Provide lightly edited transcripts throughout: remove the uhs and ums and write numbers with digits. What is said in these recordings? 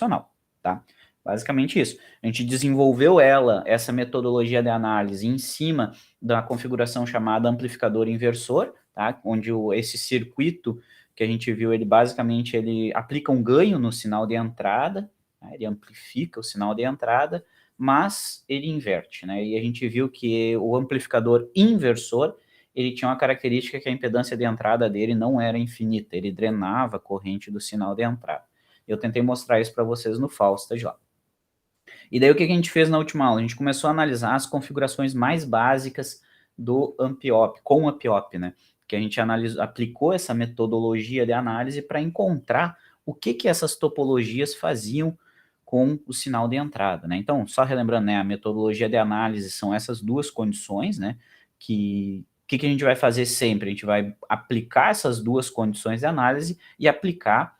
operacional, tá? Basicamente isso. A gente desenvolveu essa metodologia de análise em cima da configuração chamada amplificador inversor, tá? Onde esse circuito que a gente viu, ele basicamente ele aplica um ganho no sinal de entrada, né? Ele amplifica o sinal de entrada, mas ele inverte, né? E a gente viu que o amplificador inversor, ele tinha uma característica que a impedância de entrada dele não era infinita, ele drenava a corrente do sinal de entrada. Eu tentei mostrar isso para vocês no Faustas lá. E daí o que a gente fez na última aula? A gente começou a analisar as configurações mais básicas do Ampiop, com o Ampiop, né? Que a gente aplicou essa metodologia de análise para encontrar o que essas topologias faziam com o sinal de entrada, né? Então, só relembrando, né, a metodologia de análise são essas duas condições, né? Que o que a gente vai fazer sempre? A gente vai aplicar essas duas condições de análise e aplicar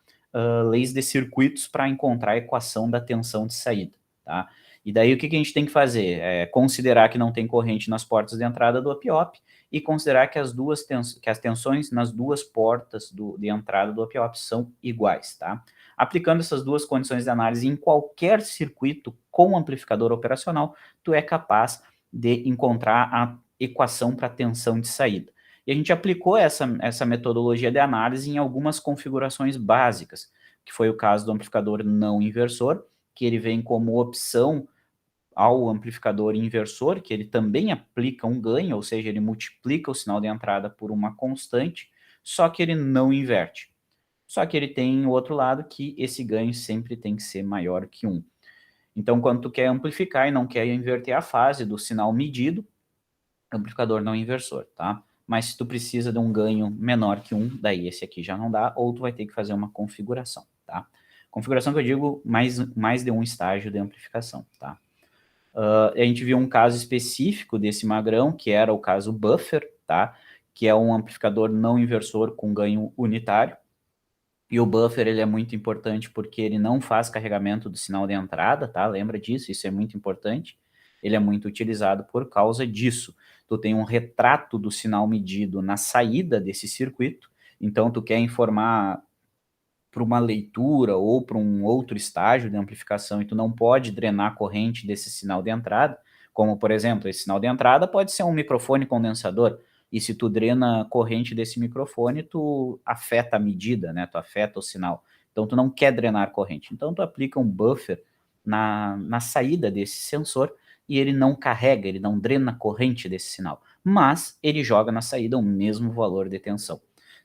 leis de circuitos para encontrar a equação da tensão de saída, tá? E daí o que a gente tem que fazer? É considerar que não tem corrente nas portas de entrada do Apiop e considerar que as tensões nas duas portas de entrada do Apiop são iguais, tá? Aplicando essas duas condições de análise em qualquer circuito com amplificador operacional, tu é capaz de encontrar a equação para tensão de saída. E a gente aplicou essa metodologia de análise em algumas configurações básicas, que foi o caso do amplificador não inversor, que ele vem como opção ao amplificador inversor, que ele também aplica um ganho, ou seja, ele multiplica o sinal de entrada por uma constante, só que ele não inverte. Só que ele tem o outro lado que esse ganho sempre tem que ser maior que 1. Então, quando tu quer amplificar e não quer inverter a fase do sinal medido, amplificador não inversor, tá? Mas se tu precisa de um ganho menor que 1, daí esse aqui já não dá, ou tu vai ter que fazer uma configuração, tá? Configuração que eu digo mais de um estágio de amplificação, tá? A gente viu um caso específico desse magrão, que era o caso buffer, tá? Que é um amplificador não inversor com ganho unitário. E o buffer, ele é muito importante porque ele não faz carregamento do sinal de entrada, tá? Lembra disso, isso é muito importante. Ele é muito utilizado por causa disso. Tu tem um retrato do sinal medido na saída desse circuito, então tu quer informar para uma leitura ou para um outro estágio de amplificação e tu não pode drenar a corrente desse sinal de entrada, como, por exemplo, esse sinal de entrada pode ser um microfone condensador, e se tu drena a corrente desse microfone, tu afeta a medida, né? Tu afeta o sinal. Então, tu não quer drenar a corrente. Então, tu aplica um buffer na saída desse sensor e ele não carrega, ele não drena a corrente desse sinal, mas ele joga na saída o mesmo valor de tensão.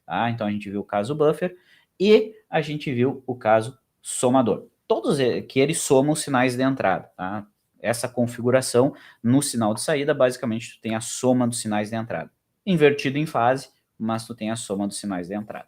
Tá? Então, a gente viu o caso buffer, e a gente viu o caso somador. Todos que eles somam os sinais de entrada, tá? Essa configuração no sinal de saída, basicamente, tu tem a soma dos sinais de entrada. Invertido em fase, mas tu tem a soma dos sinais de entrada.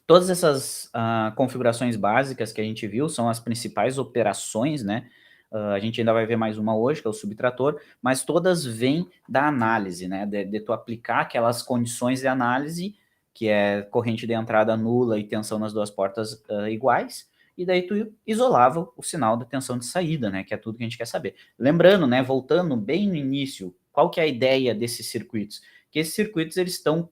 Todas essas configurações básicas que a gente viu são as principais operações, né? A gente ainda vai ver mais uma hoje, que é o subtrator, mas todas vêm da análise, né? De tu aplicar aquelas condições de análise, que é corrente de entrada nula e tensão nas duas portas iguais, e daí tu isolava o sinal da tensão de saída, né? Que é tudo que a gente quer saber. Lembrando, né? Voltando bem no início, qual que é a ideia desses circuitos? Que esses circuitos eles estão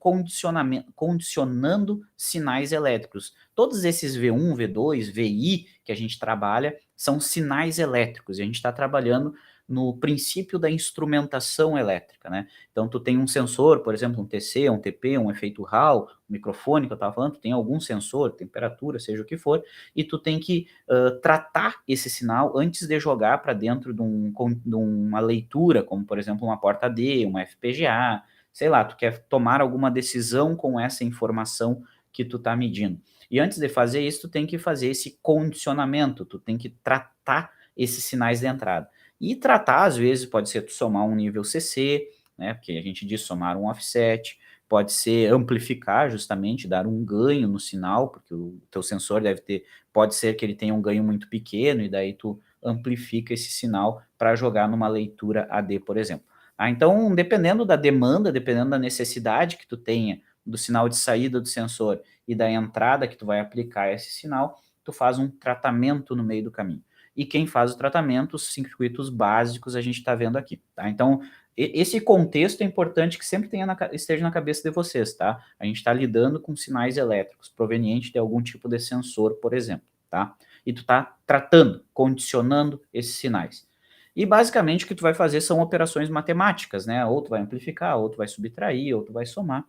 condicionando sinais elétricos. Todos esses V1, V2, VI que a gente trabalha são sinais elétricos, e a gente está trabalhando no princípio da instrumentação elétrica, né? Então, tu tem um sensor, por exemplo, um TC, um TP, um efeito Hall, um microfone que eu estava falando, tu tem algum sensor, temperatura, seja o que for, e tu tem que tratar esse sinal antes de jogar para dentro de uma leitura, como, por exemplo, uma porta D, uma FPGA, sei lá, tu quer tomar alguma decisão com essa informação que tu está medindo. E antes de fazer isso, tu tem que fazer esse condicionamento, tu tem que tratar esses sinais de entrada. E tratar, às vezes, pode ser tu somar um nível CC, né, porque a gente diz somar um offset, pode ser amplificar justamente, dar um ganho no sinal, porque o teu sensor pode ser que ele tenha um ganho muito pequeno, e daí tu amplifica esse sinal para jogar numa leitura AD, por exemplo. Então, dependendo da demanda, dependendo da necessidade que tu tenha do sinal de saída do sensor e da entrada que tu vai aplicar esse sinal, tu faz um tratamento no meio do caminho. E quem faz o tratamento, os circuitos básicos, a gente está vendo aqui, tá? Então, esse contexto é importante que sempre esteja na cabeça de vocês, tá? A gente está lidando com sinais elétricos provenientes de algum tipo de sensor, por exemplo. tá? E tu tá tratando, condicionando esses sinais. E basicamente o que tu vai fazer são operações matemáticas, né? Ou tu vai amplificar, ou tu vai subtrair, ou tu vai somar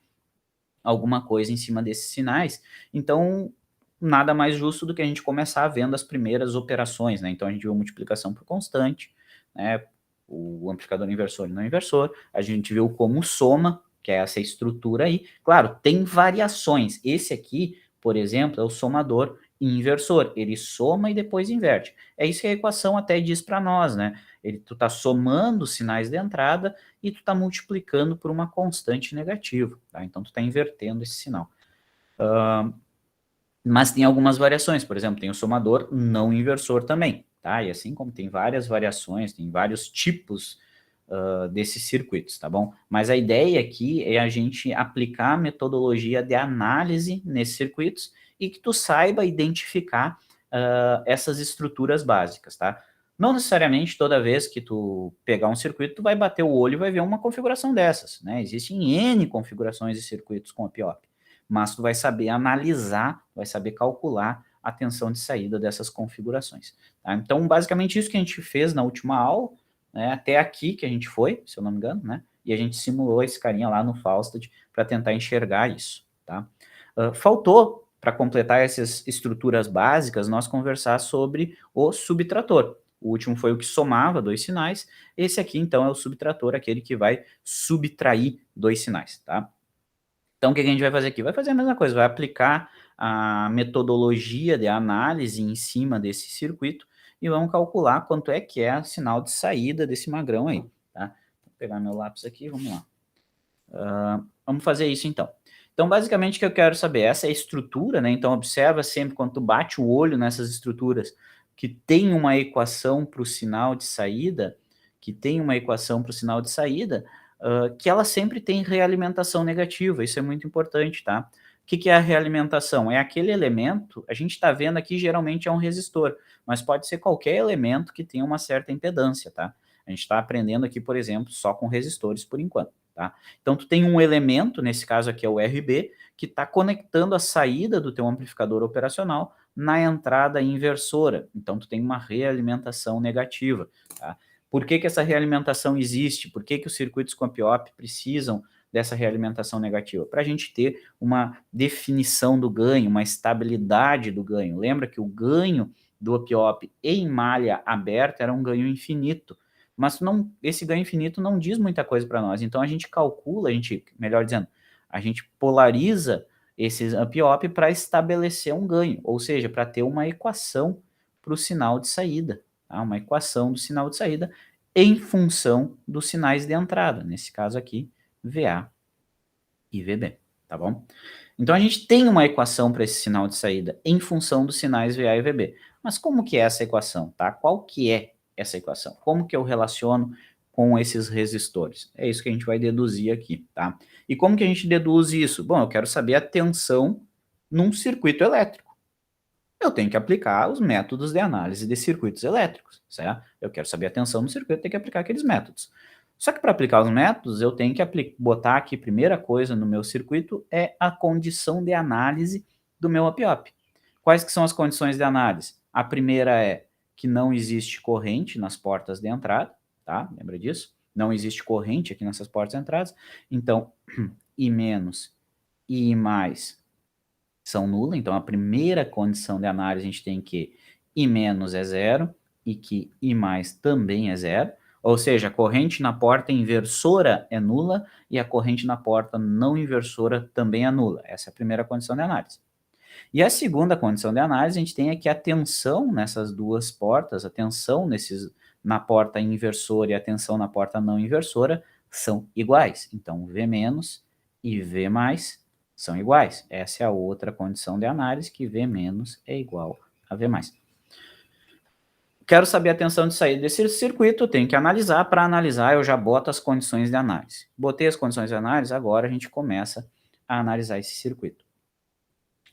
alguma coisa em cima desses sinais. Então, nada mais justo do que a gente começar vendo as primeiras operações, né? Então a gente viu multiplicação por constante, né? O amplificador inversor e não inversor. A gente viu como soma, que é essa estrutura aí. Claro, tem variações. Esse aqui, por exemplo, é o somador inversor. Ele soma e depois inverte. É isso que a equação até diz para nós, né? Tu está somando os sinais de entrada e tu está multiplicando por uma constante negativa, tá? Então tu está invertendo esse sinal. Mas tem algumas variações, por exemplo, tem o somador não inversor também, tá? E assim como tem várias variações, tem vários tipos desses circuitos, tá bom? Mas a ideia aqui é a gente aplicar a metodologia de análise nesses circuitos e que tu saiba identificar essas estruturas básicas, tá? Não necessariamente toda vez que tu pegar um circuito, tu vai bater o olho e vai ver uma configuração dessas, né? Existem N configurações de circuitos com a PIOP, mas tu vai saber analisar, vai saber calcular a tensão de saída dessas configurações, tá? Então, basicamente isso que a gente fez na última aula, né, até aqui que a gente foi, se eu não me engano, né? E a gente simulou esse carinha lá no Faustad para tentar enxergar isso, tá? Faltou, para completar essas estruturas básicas, nós conversar sobre o subtrator. O último foi o que somava dois sinais, esse aqui, então, é o subtrator, aquele que vai subtrair dois sinais, tá? Então, o que a gente vai fazer aqui? Vai fazer a mesma coisa, vai aplicar a metodologia de análise em cima desse circuito e vamos calcular quanto é que é o sinal de saída desse magrão aí, tá? Vou pegar meu lápis aqui, vamos lá. Vamos fazer isso então. Então, basicamente, o que eu quero saber, essa é a estrutura, né? Então, observa sempre quando tu bate o olho nessas estruturas que tem uma equação para o sinal de saída, que ela sempre tem realimentação negativa, isso é muito importante, tá? O que é a realimentação? É aquele elemento, a gente está vendo aqui geralmente é um resistor, mas pode ser qualquer elemento que tenha uma certa impedância, tá? A gente está aprendendo aqui, por exemplo, só com resistores por enquanto, tá? Então, tu tem um elemento, nesse caso aqui é o RB, que está conectando a saída do teu amplificador operacional na entrada inversora. Então, tu tem uma realimentação negativa, tá? Por que essa realimentação existe? Por que os circuitos com a PIOP precisam dessa realimentação negativa? Para a gente ter uma definição do ganho, uma estabilidade do ganho. Lembra que o ganho do PIOP em malha aberta era um ganho infinito, mas esse ganho infinito não diz muita coisa para nós. Então a gente calcula, melhor dizendo, a gente polariza esses PIOP para estabelecer um ganho, ou seja, para ter uma equação para o sinal de saída, tá? Uma equação do sinal de saída em função dos sinais de entrada, nesse caso aqui, VA e VB, tá bom? Então a gente tem uma equação para esse sinal de saída em função dos sinais VA e VB. Mas como que é essa equação, tá? Qual que é essa equação? Como que eu relaciono com esses resistores? É isso que a gente vai deduzir aqui, tá? E como que a gente deduz isso? Bom, eu quero saber a tensão num circuito elétrico. Eu tenho que aplicar os métodos de análise de circuitos elétricos, certo? Eu quero saber a tensão no circuito, eu tenho que aplicar aqueles métodos. Só que para aplicar os métodos, eu tenho que botar aqui, primeira coisa no meu circuito, é a condição de análise do meu APIOP. Quais que são as condições de análise? A primeira é que não existe corrente nas portas de entrada, tá? Lembra disso? Não existe corrente aqui nessas portas de entrada. Então, I menos e I mais são nulas, então a primeira condição de análise a gente tem que I menos é zero e que I mais também é zero, ou seja, a corrente na porta inversora é nula e a corrente na porta não inversora também é nula. Essa é a primeira condição de análise. E a segunda condição de análise, a gente tem aqui a tensão nessas duas portas, a tensão na porta inversora e a tensão na porta não inversora são iguais. Então, V menos e V mais são iguais. Essa é a outra condição de análise, que V menos é igual a V mais. Quero saber a tensão de saída desse circuito, tenho que analisar. Para analisar, eu já boto as condições de análise. Botei as condições de análise, agora a gente começa a analisar esse circuito.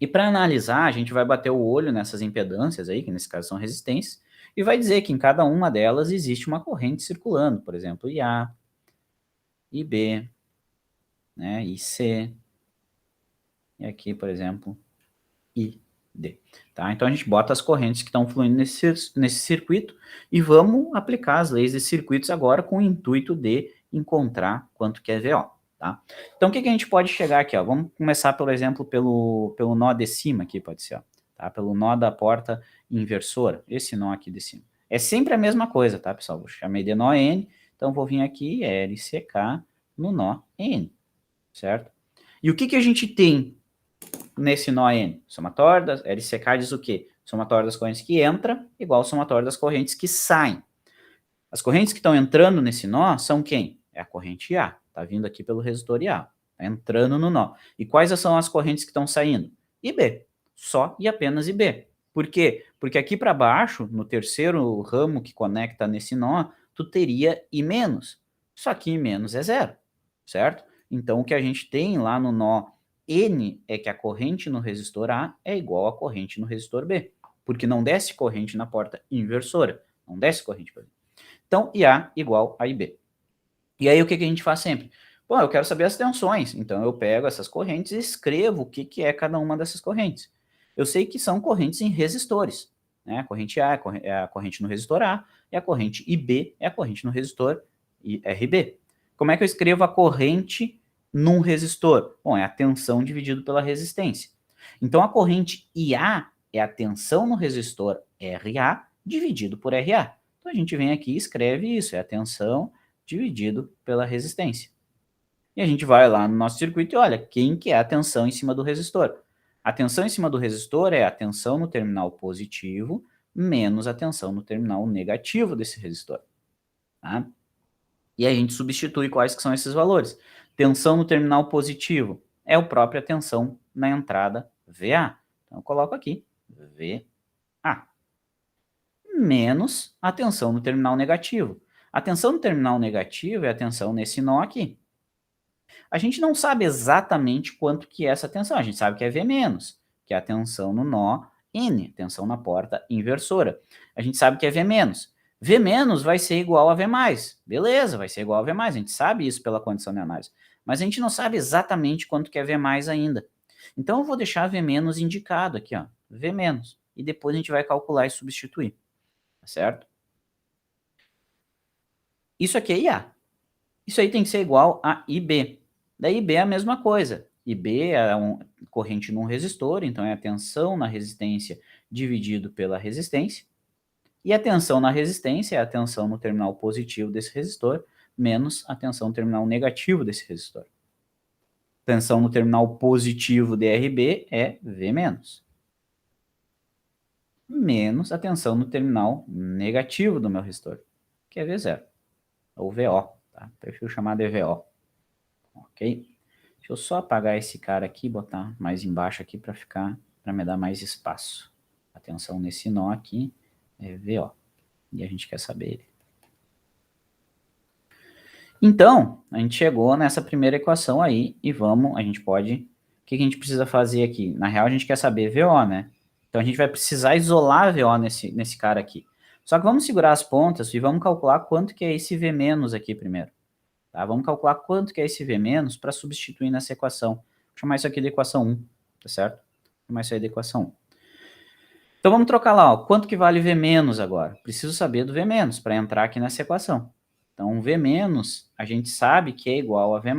E para analisar, a gente vai bater o olho nessas impedâncias aí, que nesse caso são resistências, e vai dizer que em cada uma delas existe uma corrente circulando, por exemplo, IA, IB, né, IC, e aqui, por exemplo, I. D. Tá? Então, a gente bota as correntes que estão fluindo nesse circuito e vamos aplicar as leis desses circuitos agora com o intuito de encontrar quanto que é VO. Tá? Então, o que, que a gente pode chegar aqui? Ó? Vamos começar, por exemplo, pelo nó de cima aqui, pode ser. Ó, tá? Pelo nó da porta inversora, esse nó aqui de cima. É sempre a mesma coisa, tá, pessoal? Eu chamei de nó N, então vou vir aqui, LCK, no nó N, certo? E o que, que a gente tem nesse nó N? Somatório das... LCK diz o quê? Somatório das correntes que entra igual ao somatório das correntes que saem. As correntes que estão entrando nesse nó são quem? É a corrente A. Está vindo aqui pelo resistor IA. Está entrando no nó. E quais são as correntes que estão saindo? IB. Só e apenas IB. Por quê? Porque aqui para baixo, no terceiro ramo que conecta nesse nó, tu teria I-. Só que I- é zero, certo? Então, o que a gente tem lá no nó N é que a corrente no resistor A é igual à corrente no resistor B. Porque não desce corrente na porta inversora. Não desce corrente para B. Então, IA igual a IB. E aí, o que, que a gente faz sempre? Bom, eu quero saber as tensões. Então, eu pego essas correntes e escrevo o que, que é cada uma dessas correntes. Eu sei que são correntes em resistores. Né? A corrente A é a corrente no resistor A, e a corrente IB é a corrente no resistor RB. Como é que eu escrevo a corrente num resistor? Bom, é a tensão dividido pela resistência. Então, a corrente IA é a tensão no resistor RA dividido por RA. Então, a gente vem aqui e escreve isso, é a tensão dividido pela resistência. E a gente vai lá no nosso circuito e olha, quem que é a tensão em cima do resistor? A tensão em cima do resistor é a tensão no terminal positivo menos a tensão no terminal negativo desse resistor. Tá? E a gente substitui quais que são esses valores. Tensão no terminal positivo é a própria tensão na entrada VA. Então, eu coloco aqui VA. Menos a tensão no terminal negativo. A tensão no terminal negativo é a tensão nesse nó aqui. A gente não sabe exatamente quanto que é essa tensão, a gente sabe que é V-, que é a tensão no nó N, tensão na porta inversora. A gente sabe que é V-. V- vai ser igual a V+. Beleza, vai ser igual a V+, a gente sabe isso pela condição de análise. Mas a gente não sabe exatamente quanto que é V+ ainda. Então, eu vou deixar V- indicado aqui, ó, V-. E depois a gente vai calcular e substituir. Tá certo? Isso aqui é IA. Isso aí tem que ser igual a IB. Daí IB é a mesma coisa. IB é corrente num resistor, então é a tensão na resistência dividido pela resistência. E a tensão na resistência é a tensão no terminal positivo desse resistor, menos a tensão no terminal negativo desse resistor. Tensão no terminal positivo de RB é V-. Menos a tensão no terminal negativo do meu resistor, que é V0, ou VO. Tá? Prefiro chamar de VO. Ok? Deixa eu só apagar esse cara aqui e botar mais embaixo aqui para me dar mais espaço. Atenção nesse nó aqui, é VO. E a gente quer saber ele. Então, a gente chegou nessa primeira equação aí e a gente pode... O que a gente precisa fazer aqui? Na real, a gente quer saber VO, né? Então, a gente vai precisar isolar VO nesse cara aqui. Só que vamos segurar as pontas e vamos calcular quanto que é esse V- aqui primeiro. Tá? Vamos calcular quanto que é esse V- para substituir nessa equação. Vou chamar isso aqui de equação 1, tá certo? Vou chamar isso aí de equação 1. Então vamos trocar lá, ó. Quanto que vale V- agora? Preciso saber do V- para entrar aqui nessa equação. Então V- a gente sabe que é igual a V+,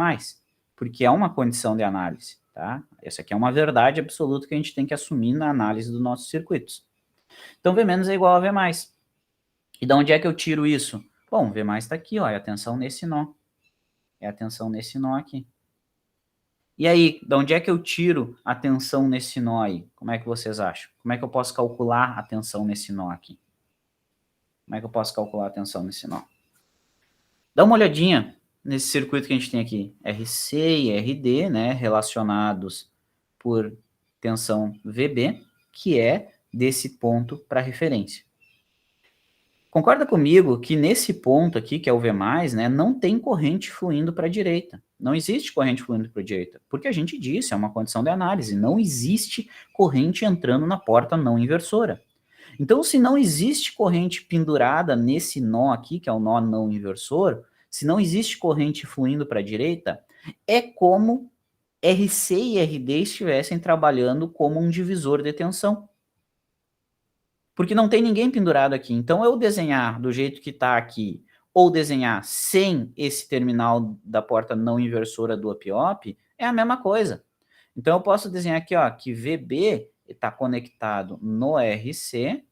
porque é uma condição de análise, tá? Essa aqui é uma verdade absoluta que a gente tem que assumir na análise dos nossos circuitos. Então V- é igual a V+. E de onde é que eu tiro isso? Bom, V+ está aqui, ó, é a tensão nesse nó. É a tensão nesse nó aqui. E aí, de onde é que eu tiro a tensão nesse nó aí? Como é que vocês acham? Como é que eu posso calcular a tensão nesse nó aqui? Como é que eu posso calcular a tensão nesse nó? Dá uma olhadinha nesse circuito que a gente tem aqui. RC e RD, né, relacionados por tensão VB, que é desse ponto para referência. Concorda comigo que nesse ponto aqui, que é o V+, né, não tem corrente fluindo para a direita. Não existe corrente fluindo para a direita. Porque a gente disse, é uma condição de análise, não existe corrente entrando na porta não inversora. Então, se não existe corrente pendurada nesse nó aqui, que é o nó não inversor, se não existe corrente fluindo para a direita, é como RC e RD estivessem trabalhando como um divisor de tensão. Porque não tem ninguém pendurado aqui. Então, eu desenhar do jeito que está aqui, ou desenhar sem esse terminal da porta não inversora do up-op, é a mesma coisa. Então, eu posso desenhar aqui, ó, que VB está conectado no RC,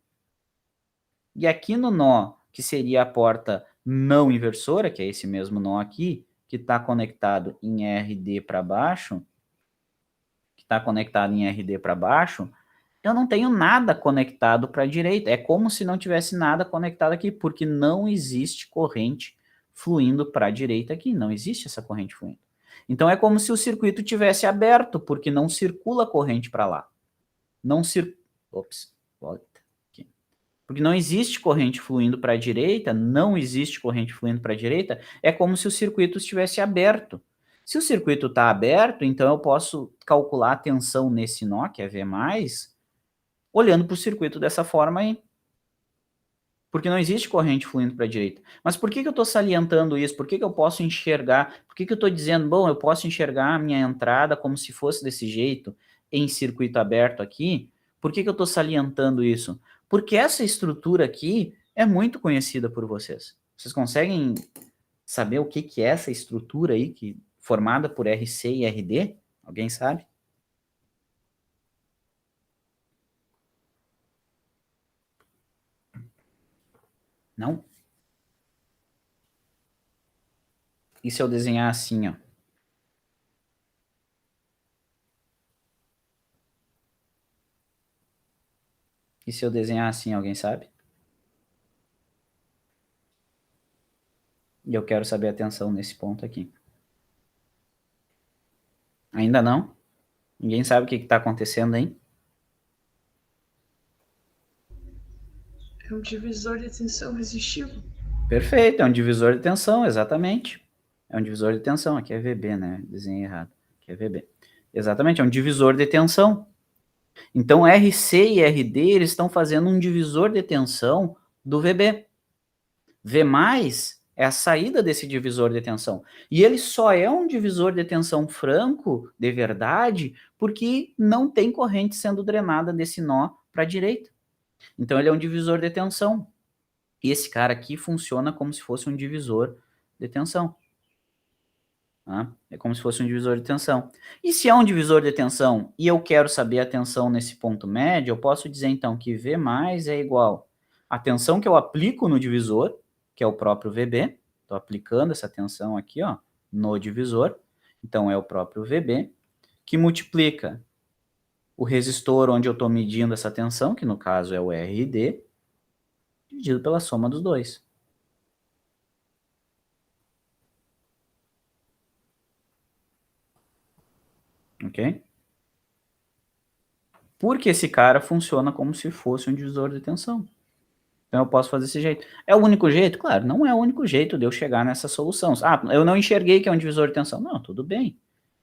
e aqui no nó, que seria a porta não inversora, que é esse mesmo nó aqui, que está conectado em RD para baixo, eu não tenho nada conectado para a direita. É como se não tivesse nada conectado aqui, porque não existe corrente fluindo para a direita aqui. Não existe essa corrente fluindo. Então, é como se o circuito tivesse aberto, porque não circula corrente para lá. Não Ops, volta aqui. Porque não existe corrente fluindo para a direita, não existe corrente fluindo para a direita, é como se o circuito estivesse aberto. Se o circuito está aberto, então eu posso calcular a tensão nesse nó, que é V+, olhando para o circuito dessa forma aí. Porque não existe corrente fluindo para a direita. Mas por que eu estou salientando isso? Por que eu posso enxergar? Por que eu estou dizendo, bom, eu posso enxergar a minha entrada como se fosse desse jeito, em circuito aberto aqui? Por que eu estou salientando isso? Porque essa estrutura aqui é muito conhecida por vocês. Vocês conseguem saber o que é essa estrutura aí, formada por RC e RD? Alguém sabe? Não? E se eu desenhar assim, ó? E se eu desenhar assim, alguém sabe? E eu quero saber a tensão nesse ponto aqui. Ainda não? Ninguém sabe o que está acontecendo, hein? É um divisor de tensão resistivo. Perfeito, é um divisor de tensão, exatamente. É um divisor de tensão, aqui é VB, né? Desenhei errado. Aqui é VB. Exatamente, é um divisor de tensão. Então, RC e RD, eles estão fazendo um divisor de tensão do VB. V+, é a saída desse divisor de tensão. E ele só é um divisor de tensão franco, de verdade, porque não tem corrente sendo drenada desse nó para a direita. Então, ele é um divisor de tensão. E esse cara aqui funciona como se fosse um divisor de tensão. Tá? É como se fosse um divisor de tensão. E se é um divisor de tensão e eu quero saber a tensão nesse ponto médio, eu posso dizer então que V mais é igual à tensão que eu aplico no divisor, que é o próprio VB. Estou aplicando essa tensão aqui, ó, no divisor. Então é o próprio VB, que multiplica o resistor onde eu estou medindo essa tensão, que no caso é o RD, dividido pela soma dos dois. Ok? Porque esse cara funciona como se fosse um divisor de tensão. Então eu posso fazer desse jeito. É o único jeito? Claro, não é o único jeito de eu chegar nessa solução. Ah, eu não enxerguei que é um divisor de tensão. Não, tudo bem.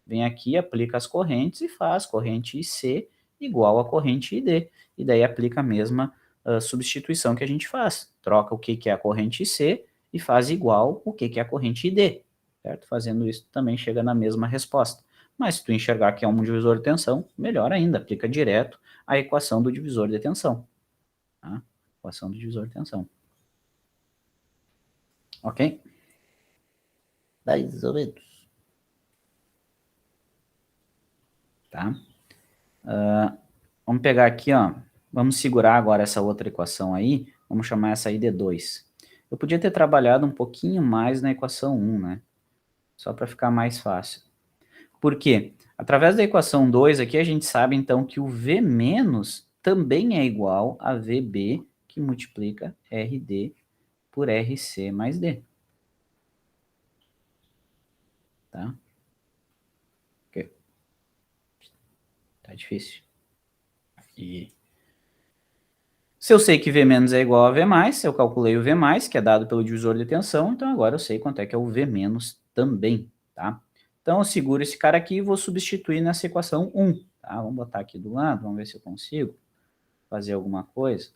Vem aqui, aplica as correntes e faz corrente IC igual a corrente ID. E daí aplica a mesma substituição que a gente faz. Troca o que é a corrente IC e faz igual o que é a corrente ID. Certo? Fazendo isso também chega na mesma resposta. Mas se tu enxergar que é um divisor de tensão, melhor ainda, aplica direto a equação do divisor de tensão. Tá? Equação do divisor de tensão. Ok? Mais ou menos. Tá? Vamos pegar aqui, ó. Vamos segurar agora essa outra equação aí. Vamos chamar essa aí de 2. Eu podia ter trabalhado um pouquinho mais na equação 1, né? Só para ficar mais fácil. Por quê? Através da equação 2 aqui, a gente sabe, então, que o V- também é igual a VB, que multiplica RD por RC mais D. Tá? Ok. Tá difícil. E se eu sei que V- é igual a V+, eu calculei o V+, que é dado pelo divisor de tensão, então agora eu sei quanto é que é o V- também, tá? Então eu seguro esse cara aqui e vou substituir nessa equação 1, tá? Vamos botar aqui do lado, vamos ver se eu consigo fazer alguma coisa.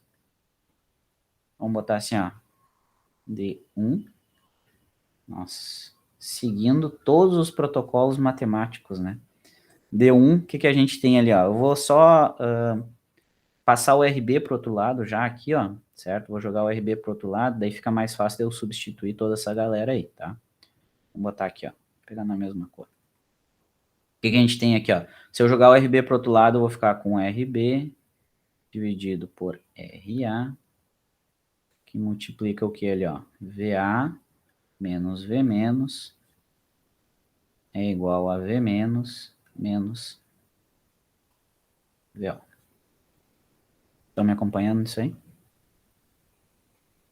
Vamos botar assim, ó, D1, nossa, seguindo todos os protocolos matemáticos, né? D1, o que a gente tem ali, ó? Eu vou só passar o RB para o outro lado já aqui, ó, certo? Vou jogar o RB para o outro lado, daí fica mais fácil de eu substituir toda essa galera aí, tá? Vou botar aqui, ó, pegar na mesma cor. O que a gente tem aqui, ó? Se eu jogar o RB para o outro lado, eu vou ficar com RB dividido por RA, que multiplica o que ali, ó? VA menos V menos é igual a V menos menos VO. Estão me acompanhando nisso aí?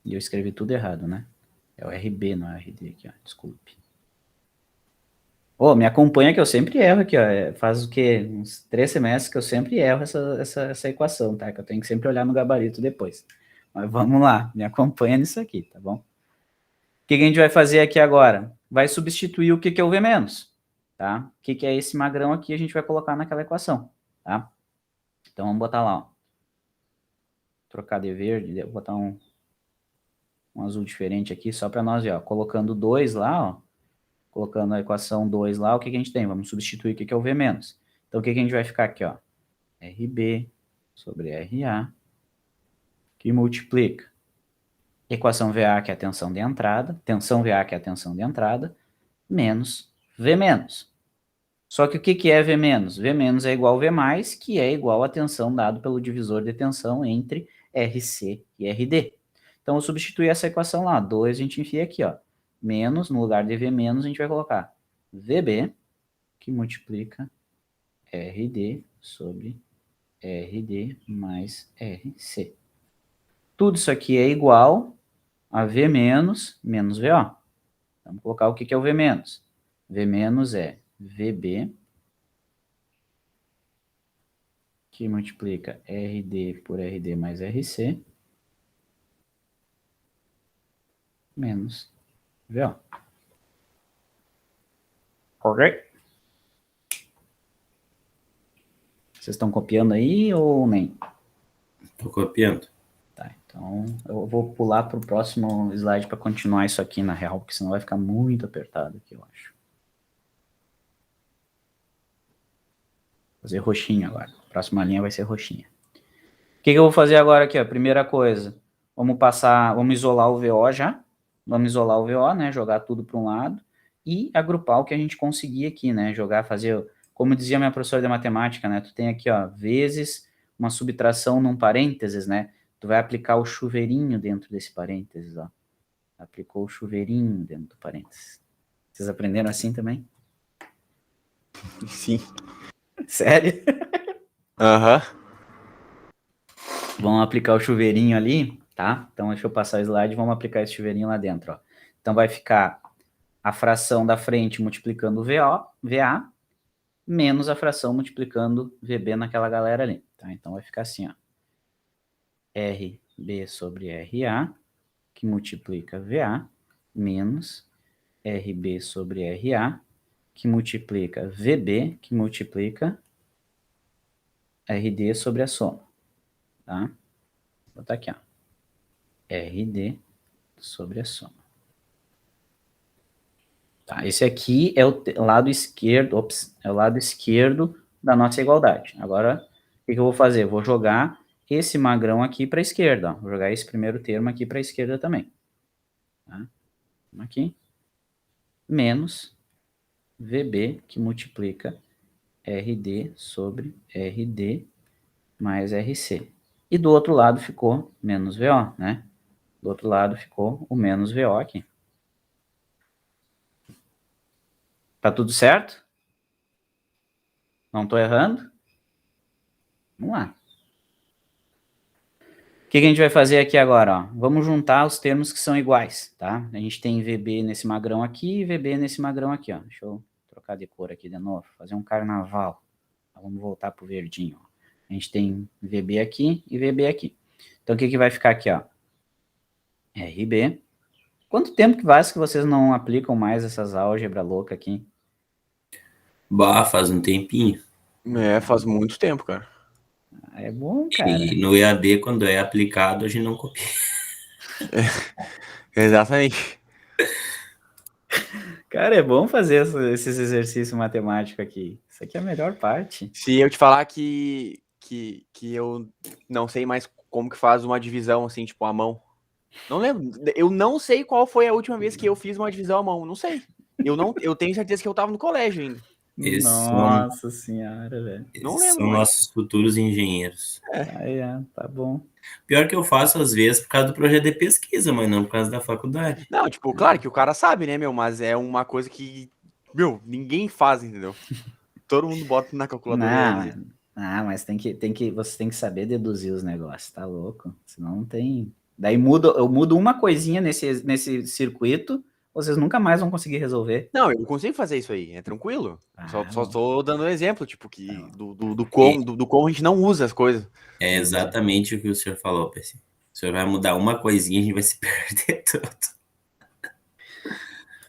E eu escrevi tudo errado, né? É o RB, não é RD aqui, ó. Desculpe. Ô, me acompanha que eu sempre erro aqui, ó. Faz o quê? Uns 3 semestres que eu sempre erro essa equação, tá? Que eu tenho que sempre olhar no gabarito depois. Mas vamos lá, me acompanha nisso aqui, tá bom? O que a gente vai fazer aqui agora? Vai substituir o que é o V menos, tá? O que é esse magrão aqui, a gente vai colocar naquela equação, tá? Então vamos botar lá, ó. Trocar de verde, vou botar um azul diferente aqui, só para nós ver, ó. Colocando 2 lá, ó. Colocando a equação 2 lá, o que a gente tem? Vamos substituir o que é o V menos. Então, o que a gente vai ficar aqui, ó? RB sobre RA, que multiplica equação VA, que é a tensão de entrada, tensão VA, que é a tensão de entrada, menos V menos. Só que o que é V menos? V menos é igual a V mais, que é igual a tensão dado pelo divisor de tensão entre RC e RD. Então, eu substituir essa equação lá, 2 a gente enfia aqui, ó. Menos, no lugar de V menos, a gente vai colocar VB, que multiplica RD sobre RD mais RC. Tudo isso aqui é igual a V menos menos VO. Vamos colocar o que é o V menos. V menos é VB, que multiplica RD por RD mais RC, menos VO. Ok? Vocês estão copiando aí ou nem? Estou copiando. Tá, então eu vou pular para o próximo slide para continuar isso aqui na real, porque senão vai ficar muito apertado aqui, eu acho. Vou fazer roxinho agora. A próxima linha vai ser roxinha. O que eu vou fazer agora aqui? Ó? Primeira coisa, vamos isolar o VO já. Vamos isolar o VO, né? Jogar tudo para um lado e agrupar o que a gente conseguir aqui, né? Fazer, como dizia minha professora de matemática, né? Tu tem aqui, ó, vezes uma subtração num parênteses, né? Tu vai aplicar o chuveirinho dentro desse parênteses, ó. Aplicou o chuveirinho dentro do parênteses. Vocês aprenderam assim também? Sim. Sério? Aham. Vamos aplicar o chuveirinho ali, tá? Então, deixa eu passar o slide, vamos aplicar esse chuveirinho lá dentro, ó. Então, vai ficar a fração da frente multiplicando VA, menos a fração multiplicando VB naquela galera ali, tá? Então, vai ficar assim, ó. RB sobre RA, que multiplica VA, menos RB sobre RA, que multiplica VB, que multiplica RD sobre a soma, tá? Vou botar aqui, ó. RD sobre a soma. Tá, esse aqui é o lado esquerdo, é o lado esquerdo da nossa igualdade. Agora, o que eu vou fazer? Eu vou jogar esse magrão aqui para a esquerda, ó. Vou jogar esse primeiro termo aqui para a esquerda também. Tá? Aqui. Menos VB, que multiplica RD sobre RD mais RC. E do outro lado ficou menos VO, né? Do outro lado ficou o menos VO aqui. Tá tudo certo? Não tô errando? Vamos lá. O que a gente vai fazer aqui agora? Ó? Vamos juntar os termos que são iguais, tá? A gente tem VB nesse magrão aqui e VB nesse magrão aqui, ó. Deixa eu trocar de cor aqui de novo, fazer um carnaval. Vamos voltar pro verdinho, ó. A gente tem VB aqui e VB aqui. Então, o que vai ficar aqui, ó? RB. Quanto tempo que faz que vocês não aplicam mais essas álgebra louca aqui? Bah, faz um tempinho. É, faz muito tempo, cara. É bom, cara. E no EAD, quando é aplicado, a gente não copia. Exatamente. Cara, é bom fazer esses exercícios matemáticos aqui. Isso aqui é a melhor parte. Se eu te falar que eu não sei mais como que faz uma divisão, assim, tipo, à mão. Não lembro. Eu não sei qual foi a última vez que eu fiz uma divisão à mão. Não sei. Eu tenho certeza que eu tava no colégio ainda. Nossa senhora, velho. Não Esses lembro são mais. nossos futuros engenheiros. Aí tá bom. Pior que eu faço às vezes por causa do projeto de pesquisa, mas não por causa da faculdade. Não, tipo, claro que o cara sabe, né, meu? Mas é uma coisa que, meu, ninguém faz, entendeu? Todo mundo bota na calculadora e realiza. Mas você tem que saber deduzir os negócios, tá louco? Senão não tem. Daí eu mudo uma coisinha nesse circuito, vocês nunca mais vão conseguir resolver. Não, eu consigo fazer isso aí, é tranquilo. Só bom. tô dando um exemplo, tipo, que do como a gente não usa as coisas. É exatamente o que o senhor falou, PC. O senhor vai mudar uma coisinha, a gente vai se perder todo.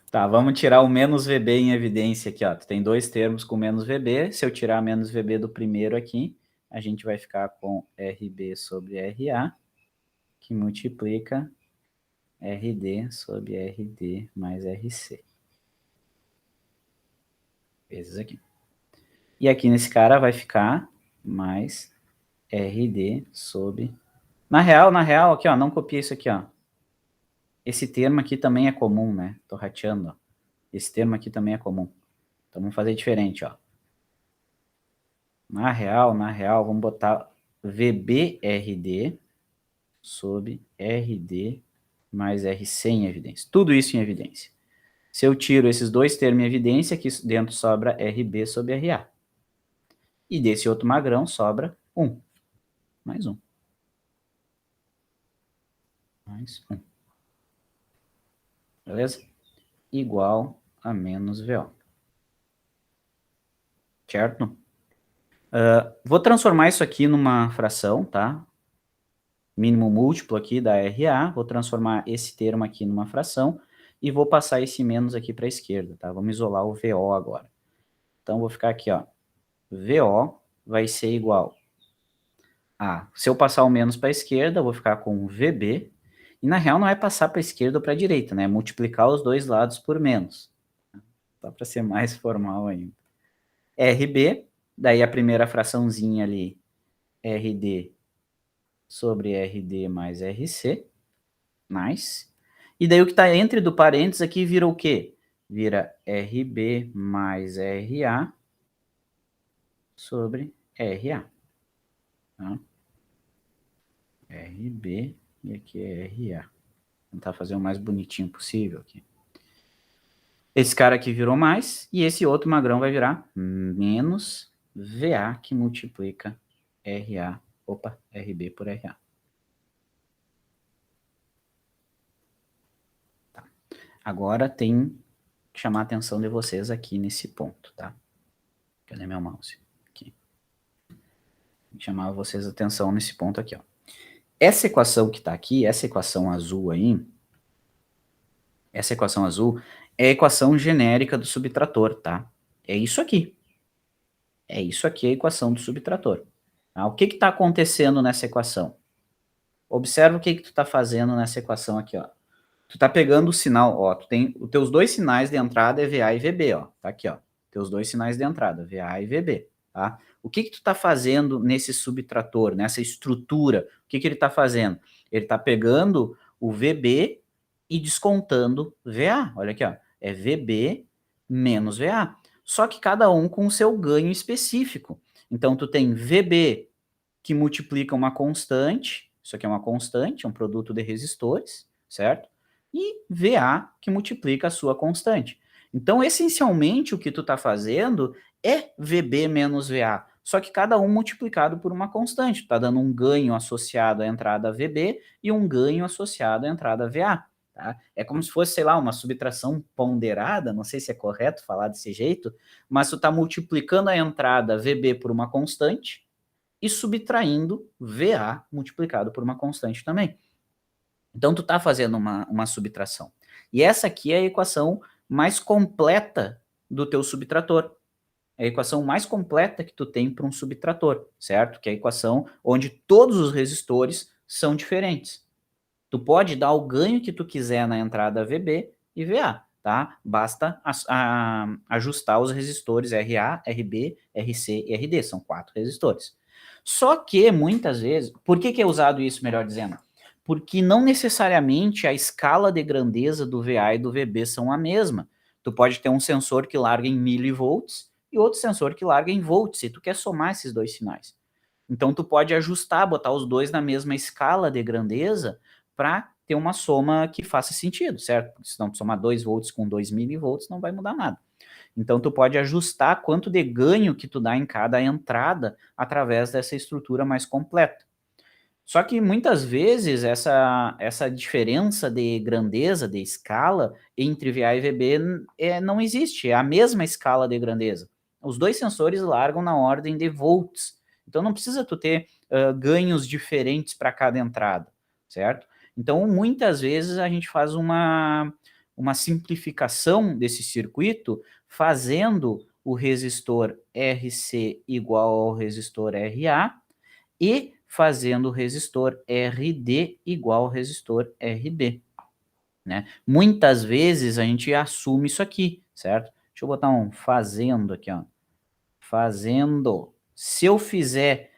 Tá, vamos tirar o menos VB em evidência aqui, ó. Tu tem dois termos com menos VB. Se eu tirar menos VB do primeiro aqui, a gente vai ficar com RB sobre RA, que multiplica RD sobre RD mais RC. Vezes aqui. E aqui nesse cara vai ficar mais RD sobre... Na real, aqui, ó, não copia isso aqui, ó. Esse termo aqui também é comum, né? Tô rateando, ó. Esse termo aqui também é comum. Então, vamos fazer diferente, ó. Na real, vamos botar VBRD sobre RD mais RC em evidência. Tudo isso em evidência. Se eu tiro esses dois termos em evidência, aqui dentro sobra RB sobre RA. E desse outro magrão sobra 1. Mais 1. Mais 1. Beleza? Igual a menos VO. Certo? Vou transformar isso aqui numa fração, tá? Mínimo múltiplo aqui da RA. Vou transformar esse termo aqui numa fração. E vou passar esse menos aqui para a esquerda, tá? Vamos isolar o VO agora. Então, vou ficar aqui, ó. VO vai ser igual a... Se eu passar o menos para a esquerda, eu vou ficar com VB. E, na real, não é passar para a esquerda ou para a direita, né? É multiplicar os dois lados por menos. Só para ser mais formal ainda. RB, daí a primeira fraçãozinha ali, RD sobre RD mais RC. Nice. E daí o que está entre do parênteses aqui vira o quê? Vira RB mais RA sobre RA. Tá? RB e aqui é RA. Vou tentar fazer o mais bonitinho possível aqui. Esse cara aqui virou mais, e esse outro magrão vai virar menos VA, que multiplica RB por RA. Tá. Agora tem que chamar a atenção de vocês aqui nesse ponto, tá? Cadê meu mouse? Aqui. Tem que chamar vocês a atenção nesse ponto aqui, ó. Essa equação que está aqui, essa equação azul aí, essa equação azul é a equação genérica do subtrator, tá? É isso aqui. É isso aqui a equação do subtrator. Tá? O que está acontecendo nessa equação? Observa o que tu está fazendo nessa equação aqui, ó. Tu está pegando o sinal, ó, tu tem os teus dois sinais de entrada é VA e VB, ó. Tá aqui, ó. Teus dois sinais de entrada, VA e VB, tá? O que tu está fazendo nesse subtrator, nessa estrutura? O que ele está fazendo? Ele está pegando o VB e descontando VA. Olha aqui, ó. É VB menos VA. Só que cada um com o seu ganho específico. Então, tu tem VB que multiplica uma constante. Isso aqui é uma constante, é um produto de resistores, certo? E VA que multiplica a sua constante. Então, essencialmente, o que tu está fazendo é VB menos VA. Só que cada um multiplicado por uma constante. Está dando um ganho associado à entrada VB e um ganho associado à entrada VA. Tá? É como se fosse, sei lá, uma subtração ponderada, não sei se é correto falar desse jeito, mas tu está multiplicando a entrada VB por uma constante e subtraindo VA multiplicado por uma constante também. Então, tu está fazendo uma subtração. E essa aqui é a equação mais completa do teu subtrator. É a equação mais completa que tu tem para um subtrator, certo? Que é a equação onde todos os resistores são diferentes. Tu pode dar o ganho que tu quiser na entrada VB e VA, tá? Basta ajustar os resistores RA, RB, RC e RD, são 4 resistores. Só que, muitas vezes, por que é usado isso, melhor dizendo? Porque não necessariamente a escala de grandeza do VA e do VB são a mesma. Tu pode ter um sensor que larga em milivolts e outro sensor que larga em volts, e tu quer somar esses dois sinais. Então, tu pode ajustar, botar os dois na mesma escala de grandeza para ter uma soma que faça sentido, certo? Porque senão tu somar 2 volts com 2 milivolts não vai mudar nada. Então, tu pode ajustar quanto de ganho que tu dá em cada entrada através dessa estrutura mais completa. Só que muitas vezes essa diferença de grandeza, de escala, entre VA e VB não existe, é a mesma escala de grandeza. Os dois sensores largam na ordem de volts, então não precisa tu ter ganhos diferentes para cada entrada, certo? Então, muitas vezes a gente faz uma simplificação desse circuito, fazendo o resistor RC igual ao resistor RA e fazendo o resistor RD igual ao resistor RB, né? Muitas vezes a gente assume isso aqui, certo? Deixa eu botar um fazendo aqui, ó. Fazendo. Se eu fizer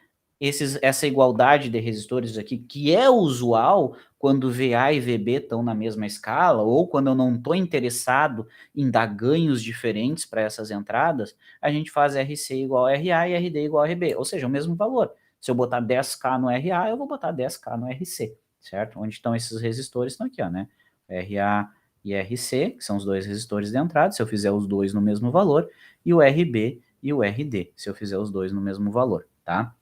essa igualdade de resistores aqui, que é usual quando VA e VB estão na mesma escala, ou quando eu não estou interessado em dar ganhos diferentes para essas entradas, a gente faz RC igual a RA e RD igual a RB, ou seja, o mesmo valor. Se eu botar 10K no RA, eu vou botar 10K no RC, certo? Onde estão esses resistores? Estão aqui, ó, né? RA e RC, que são os dois resistores de entrada, se eu fizer os dois no mesmo valor, e o RB e o RD, se eu fizer os dois no mesmo valor, tá?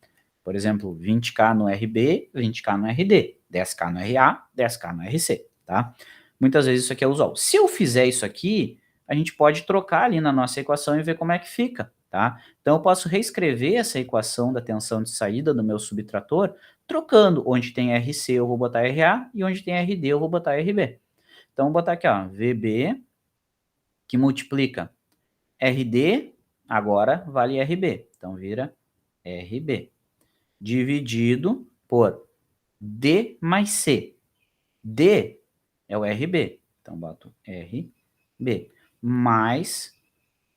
Por exemplo, 20K no RB, 20K no RD, 10K no RA, 10K no RC, tá? Muitas vezes isso aqui é usual. Se eu fizer isso aqui, a gente pode trocar ali na nossa equação e ver como é que fica, tá? Então eu posso reescrever essa equação da tensão de saída do meu subtrator, trocando onde tem RC eu vou botar RA e onde tem RD eu vou botar RB. Então vou botar aqui, ó, VB que multiplica RD, agora vale RB, então vira RB, dividido por D mais C. D é o RB, então boto RB, mais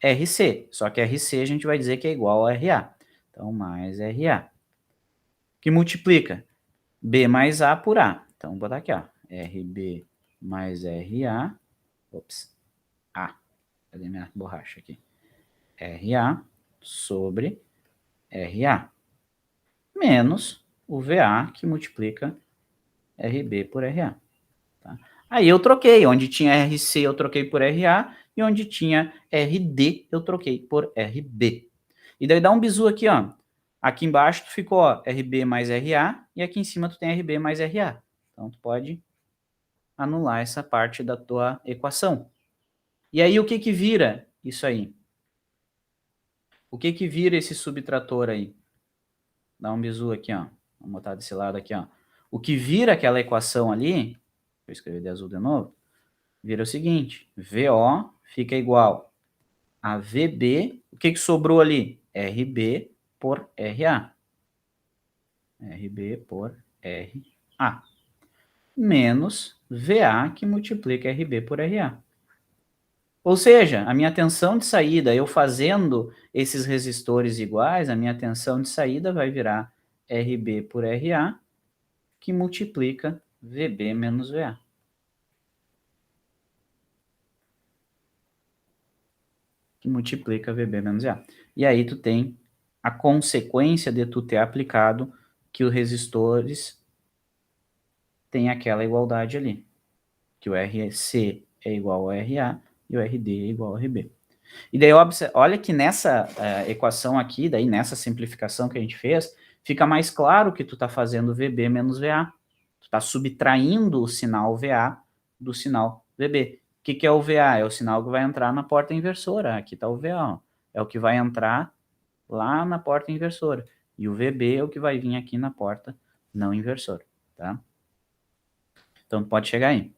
RC, só que RC a gente vai dizer que é igual a RA, então mais RA, que multiplica B mais A por A, então vou botar aqui, ó, RB mais RA, ops, A, cadê minha borracha aqui? RA sobre RA, menos o VA que multiplica RB por RA. Tá? Aí eu troquei, onde tinha RC eu troquei por RA, e onde tinha RD eu troquei por RB. E daí dá um bizu aqui, ó. Aqui embaixo tu ficou, ó, RB mais RA, e aqui em cima tu tem RB mais RA. Então tu pode anular essa parte da tua equação. E aí o que que vira isso aí? O que que vira esse subtrator aí? Dá um bizu aqui, ó. Vamos botar desse lado aqui, ó. O que vira aquela equação ali, vou escrever de azul de novo, vira o seguinte, VO fica igual a VB, o que que sobrou ali? RB por RA. RB por RA. Menos VA que multiplica RB por RA. Ou seja, a minha tensão de saída, eu fazendo esses resistores iguais, a minha tensão de saída vai virar RB por RA, que multiplica VB menos VA. Que multiplica VB menos VA. E aí tu tem a consequência de tu ter aplicado que os resistores têm aquela igualdade ali. Que o RC é igual ao RA e o RD é igual ao RB. E daí, olha que nessa equação aqui, daí nessa simplificação que a gente fez, fica mais claro que tu está fazendo VB menos VA. Tu está subtraindo o sinal VA do sinal VB. O que é o VA? É o sinal que vai entrar na porta inversora. Aqui está o VA. Ó. É o que vai entrar lá na porta inversora. E o VB é o que vai vir aqui na porta não inversora. Tá? Então, pode chegar aí.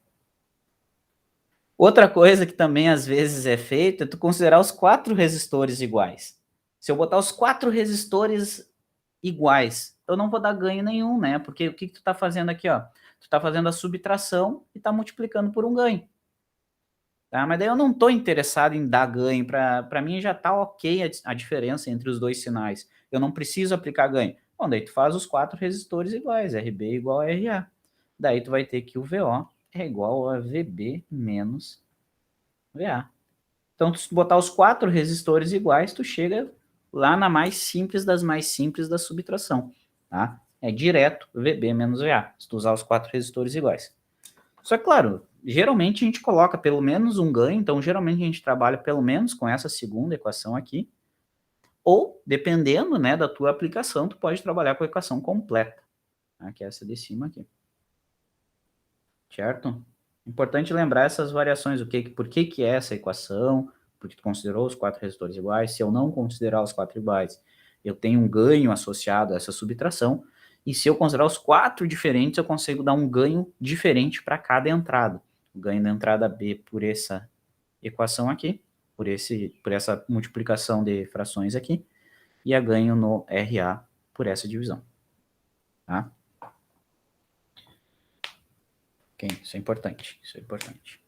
Outra coisa que também às vezes é feita é tu considerar os 4 resistores iguais. Se eu botar os 4 resistores iguais, eu não vou dar ganho nenhum, né? Porque o que tu tá fazendo aqui, ó? Tu tá fazendo a subtração e tá multiplicando por um ganho. Tá? Mas daí eu não estou interessado em dar ganho, para mim já está ok a diferença entre os dois sinais. Eu não preciso aplicar ganho. Bom, daí tu faz os 4 resistores iguais, RB igual a RA. Daí tu vai ter que o VO é igual a VB menos VA. Então, se tu botar os 4 resistores iguais, tu chega lá na mais simples das mais simples da subtração, tá? É direto VB menos VA, se tu usar os 4 resistores iguais. Só que, claro, geralmente a gente coloca pelo menos um ganho, então geralmente a gente trabalha pelo menos com essa segunda equação aqui, ou, dependendo, né, da tua aplicação, tu pode trabalhar com a equação completa, tá? Que é essa de cima aqui. Certo? Importante lembrar essas variações, por que é essa equação, porque tu considerou os 4 resistores iguais. Se eu não considerar os 4 iguais, eu tenho um ganho associado a essa subtração, e se eu considerar os 4 diferentes, eu consigo dar um ganho diferente para cada entrada. O ganho da entrada B por essa equação aqui, por essa multiplicação de frações aqui, e a ganho no RA por essa divisão. Tá? Ok, isso é importante, isso é importante.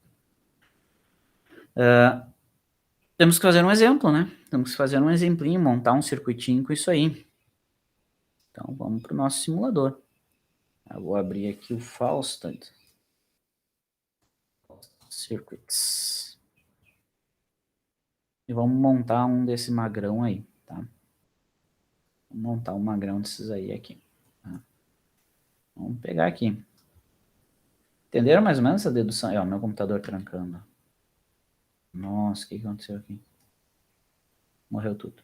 Temos que fazer um exemplo, né? Temos que fazer um exemplinho, montar um circuitinho com isso aí. Então, vamos para o nosso simulador. Eu vou abrir aqui o Faustad Circuits. E vamos montar um desse magrão aí, tá? Vamos montar um magrão desses aí aqui. Tá? Vamos pegar aqui. Entenderam mais ou menos essa dedução? Ó, meu computador trancando. Nossa, o que aconteceu aqui? Morreu tudo.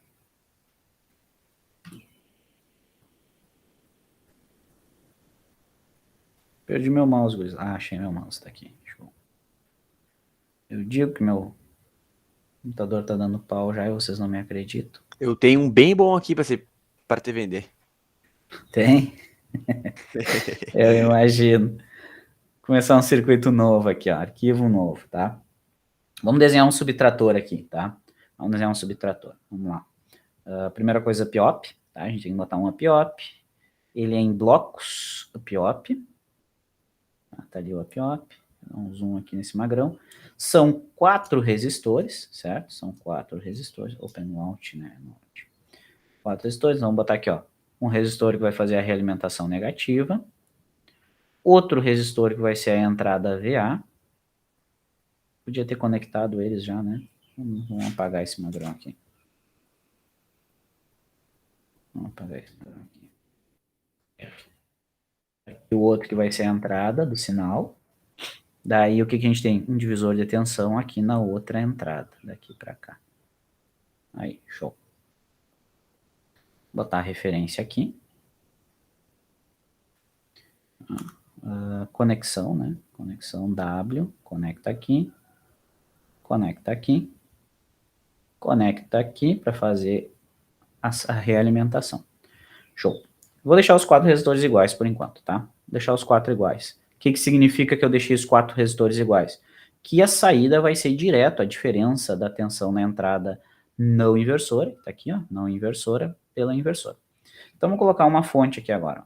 Perdi meu mouse, guys. Ah, achei meu mouse, tá aqui. Show. Eu digo que meu computador tá dando pau já e vocês não me acreditam. Eu tenho um bem bom aqui para te vender. Tem? Eu imagino. Começar um circuito novo aqui, ó. Arquivo novo, tá? Vamos desenhar um subtrator aqui, tá? Vamos desenhar um subtrator. Vamos lá. Primeira coisa, PIOP, tá? A gente tem que botar um PIOP. Ele é em blocos, o PIOP. Tá ali o PIOP. Dá um zoom aqui nesse magrão. São 4 resistores, certo? São 4 resistores. Open Alt, né? 4 resistores. Vamos botar aqui, ó. Um resistor que vai fazer a realimentação negativa. Outro resistor que vai ser a entrada VA. Podia ter conectado eles já, né? Vamos apagar esse magrão aqui. Vamos apagar esse magrão aqui. E o outro que vai ser a entrada do sinal. Daí o que a gente tem? Um divisor de tensão aqui na outra entrada, daqui para cá. Aí, show. Botar a referência aqui. Conexão, né? Conexão W, conecta aqui. Conecta aqui. Conecta aqui para fazer a realimentação. Show. Vou deixar os 4 resistores iguais por enquanto, tá? Vou deixar os 4 iguais. O que significa que eu deixei os 4 resistores iguais? Que a saída vai ser direto a diferença da tensão na entrada não inversora, tá aqui, ó, não inversora pela inversora. Então, vamos colocar uma fonte aqui agora.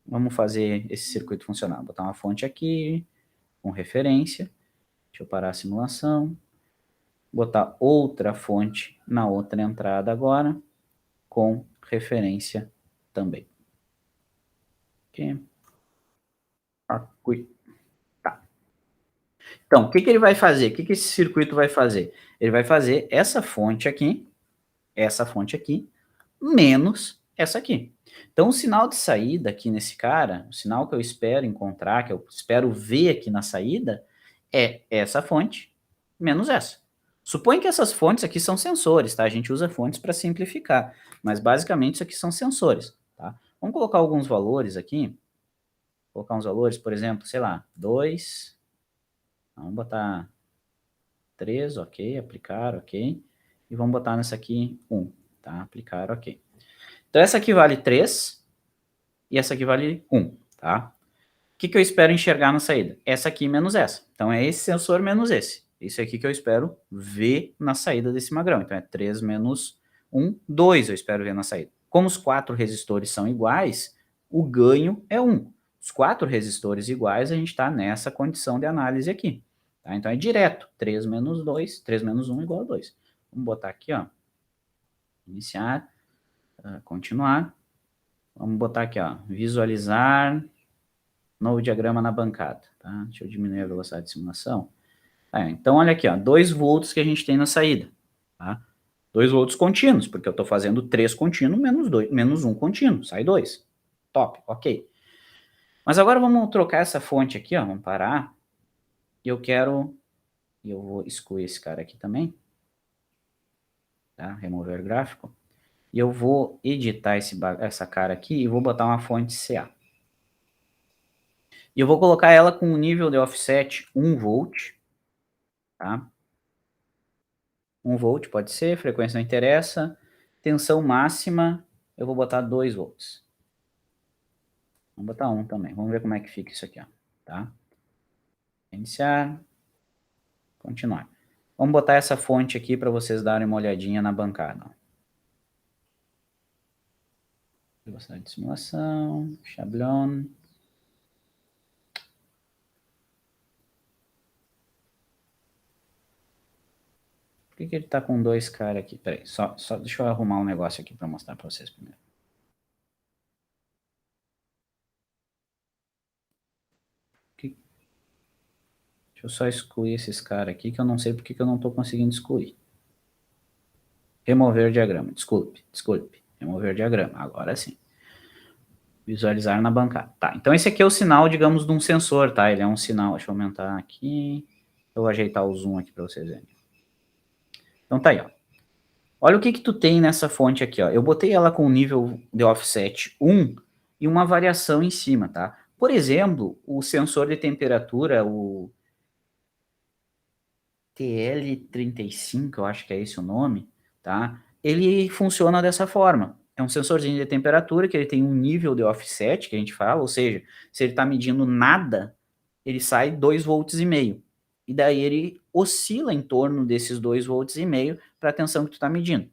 Vamos fazer esse circuito funcionar. Vou botar uma fonte aqui, com referência. Deixa eu parar a simulação. Botar outra fonte na outra entrada agora, com referência também. Ok. Tá. Então, o que ele vai fazer? O que esse circuito vai fazer? Ele vai fazer essa fonte aqui, menos essa aqui. Então, o sinal de saída aqui nesse cara, o sinal que eu espero encontrar, que eu espero ver aqui na saída, é essa fonte menos essa. Supõe que essas fontes aqui são sensores, tá? A gente usa fontes para simplificar, mas basicamente isso aqui são sensores, tá? Vamos colocar alguns valores aqui. Vou colocar uns valores, por exemplo, sei lá, 2. Vamos botar 3, ok, aplicar, ok. E vamos botar nessa aqui 1, tá? Aplicar, ok. Então, essa aqui vale 3 e essa aqui vale 1, tá? O que eu espero enxergar na saída? Essa aqui menos essa. Então, é esse sensor menos esse. Isso aqui que eu espero ver na saída desse magrão. Então, é 3 menos 1, 2 eu espero ver na saída. Como os 4 resistores são iguais, o ganho é 1. Os 4 resistores iguais, a gente está nessa condição de análise aqui. Tá? Então é direto, 3 menos 2, 3 menos 1 igual a 2. Vamos botar aqui, ó, iniciar, continuar. Vamos botar aqui, ó, visualizar novo diagrama na bancada. Tá? Deixa eu diminuir a velocidade de simulação. Então, olha aqui, ó, 2 volts que a gente tem na saída. Tá? 2 volts contínuos, porque eu estou fazendo 3 contínuo menos 1 contínuo, sai 2. Top, ok. Mas agora vamos trocar essa fonte aqui, ó, vamos parar. E eu vou excluir esse cara aqui também. Tá? Remover gráfico. E eu vou editar essa cara aqui e vou botar uma fonte CA. E eu vou colocar ela com um nível de offset 1 volt. Tá? 1 volt pode ser, frequência não interessa. Tensão máxima, eu vou botar 2 volts. Vamos botar 1 também. Vamos ver como é que fica isso aqui, ó. Tá? Iniciar. Continuar. Vamos botar essa fonte aqui para vocês darem uma olhadinha na bancada. Velocidade de simulação, Chablon. Por que ele está com 2 caras aqui? Peraí, só deixa eu arrumar um negócio aqui para mostrar para vocês primeiro. Deixa eu só excluir esses caras aqui, que eu não sei porque que eu não estou conseguindo excluir. Remover diagrama. Desculpe. Remover diagrama. Agora sim. Visualizar na bancada. Tá, então esse aqui é o sinal, digamos, de um sensor, tá? Ele é um sinal. Deixa eu aumentar aqui. Eu vou ajeitar o zoom aqui para vocês verem. Então tá aí, ó. Olha o que tu tem nessa fonte aqui, ó. Eu botei ela com nível de offset 1 e uma variação em cima, tá? Por exemplo, o sensor de temperatura, o TL35, eu acho que é esse o nome, tá? Ele funciona dessa forma. É um sensorzinho de temperatura que ele tem um nível de offset, que a gente fala, ou seja, se ele está medindo nada, ele sai 2,5 volts. E daí ele oscila em torno desses 2,5 volts para a tensão que tu está medindo.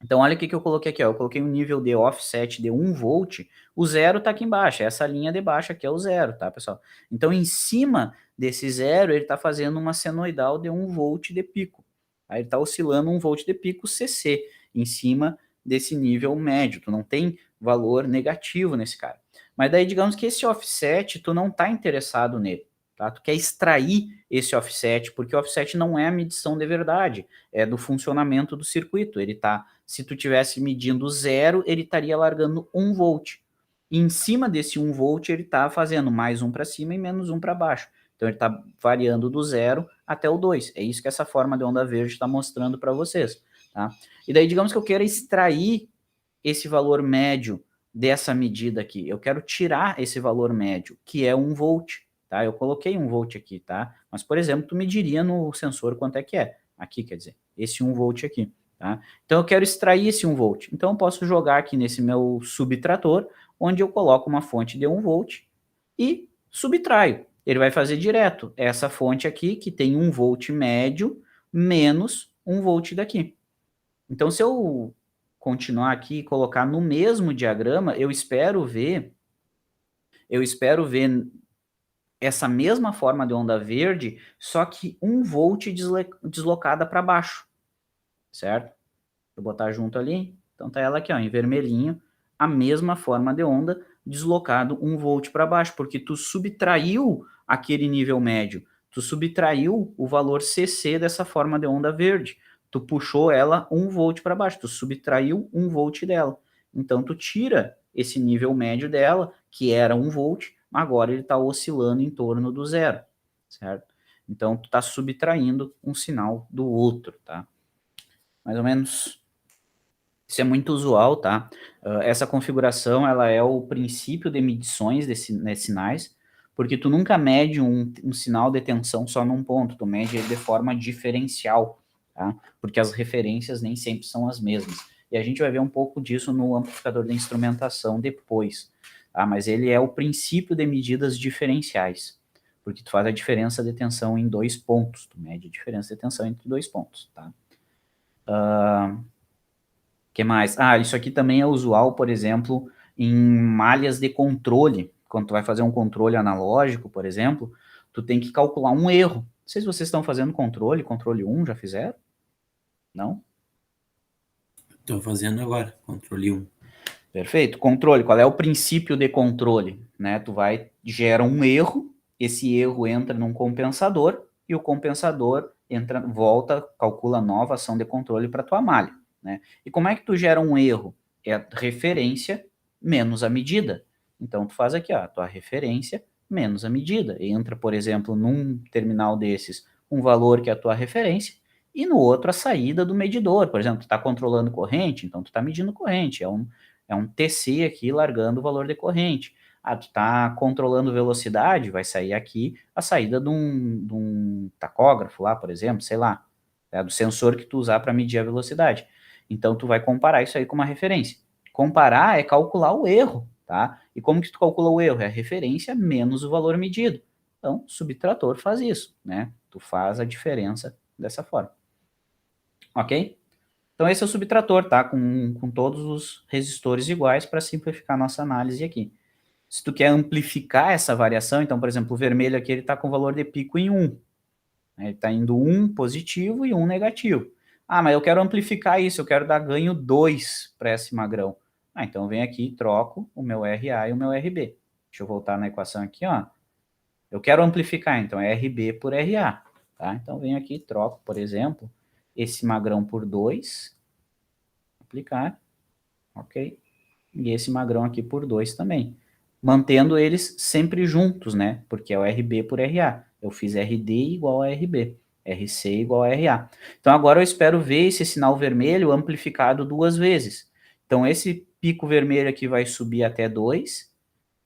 Então, olha o que eu coloquei aqui, ó. Eu coloquei um nível de offset de 1 volt, o zero está aqui embaixo, essa linha de baixo aqui é o zero, tá, pessoal? Então, em cima desse zero, ele está fazendo uma senoidal de 1 volt de pico. Aí ele está oscilando 1 volt de pico CC, em cima desse nível médio, tu não tem valor negativo nesse cara. Mas daí, digamos que esse offset, tu não está interessado nele. Tá? Tu quer extrair esse offset, porque o offset não é a medição de verdade, é do funcionamento do circuito. Ele tá, se tu tivesse medindo zero, ele estaria largando 1 volt. E em cima desse 1 volt, ele está fazendo mais 1 para cima e menos 1 para baixo. Então, ele está variando do 0 até o 2. É isso que essa forma de onda verde está mostrando para vocês. Tá? E daí, digamos que eu queira extrair esse valor médio dessa medida aqui. Eu quero tirar esse valor médio, que é 1 volt. Tá? Eu coloquei 1 volt aqui, tá? Mas, por exemplo, tu mediria no sensor quanto é que é. Aqui, quer dizer, esse 1 volt aqui. Tá? Então, eu quero extrair esse 1 volt. Então, eu posso jogar aqui nesse meu subtrator, onde eu coloco uma fonte de 1 volt e subtraio. Ele vai fazer direto essa fonte aqui, que tem 1 volt médio, menos 1 volt daqui. Então, se eu continuar aqui e colocar no mesmo diagrama, eu espero ver essa mesma forma de onda verde, só que 1 volt deslocada para baixo, certo? Vou botar junto ali, então tá ela aqui, ó, em vermelhinho, a mesma forma de onda deslocado 1 volt para baixo, porque tu subtraiu aquele nível médio, tu subtraiu o valor CC dessa forma de onda verde, tu puxou ela 1 volt para baixo, tu subtraiu 1 volt dela, então tu tira esse nível médio dela, que era 1 volt, agora ele está oscilando em torno do zero, certo? Então, tu está subtraindo um sinal do outro, tá? Mais ou menos, isso é muito usual, tá? Essa configuração, ela é o princípio de medições de sinais, porque tu nunca mede um sinal de tensão só num ponto, tu mede ele de forma diferencial, tá? Porque as referências nem sempre são as mesmas. E a gente vai ver um pouco disso no amplificador de instrumentação depois, tá? Mas ele é o princípio de medidas diferenciais, porque tu faz a diferença de tensão em 2 pontos, tu mede a diferença de tensão entre 2 pontos, tá? Que mais? Isso aqui também é usual, por exemplo, em malhas de controle. Quando tu vai fazer um controle analógico, por exemplo, tu tem que calcular um erro, sei se vocês estão fazendo controle 1, já fizeram? Não? Tô fazendo agora, controle 1. Perfeito. Controle, qual é o princípio de controle? Né? Gera um erro, esse erro entra num compensador, e o compensador calcula nova ação de controle para tua malha. Né? E como é que tu gera um erro? É a referência menos a medida. Então, tu faz aqui, ó, a tua referência menos a medida. Entra, por exemplo, num terminal desses, um valor que é a tua referência, e no outro a saída do medidor. Por exemplo, tu está controlando corrente, então tu está medindo corrente. É um TC aqui largando o valor de corrente. Ah, tu está controlando velocidade, vai sair aqui a saída de um tacógrafo lá, por exemplo, sei lá, do sensor que tu usar para medir a velocidade. Então, tu vai comparar isso aí com uma referência. Comparar é calcular o erro, tá? E como que tu calcula o erro? É a referência menos o valor medido. Então, o subtrator faz isso, né? Tu faz a diferença dessa forma. Ok? Então, esse é o subtrator, tá? Com todos os resistores iguais para simplificar a nossa análise aqui. Se tu quer amplificar essa variação, então, por exemplo, o vermelho aqui ele está com o valor de pico em 1. Ele está indo 1 positivo e 1 negativo. Ah, mas eu quero amplificar isso, eu quero dar ganho 2 para esse magrão. Ah, então eu venho aqui e troco o meu RA e o meu RB. Deixa eu voltar na equação aqui, ó. Eu quero amplificar, então é RB por RA. Tá? Então eu venho aqui e troco, por exemplo, esse magrão por 2. Aplicar. Ok? E esse magrão aqui por 2 também. Mantendo eles sempre juntos, né? Porque é o RB por RA. Eu fiz RD igual a RB. RC igual a RA. Então, agora eu espero ver esse sinal vermelho amplificado 2 vezes. Então, esse pico vermelho aqui vai subir até 2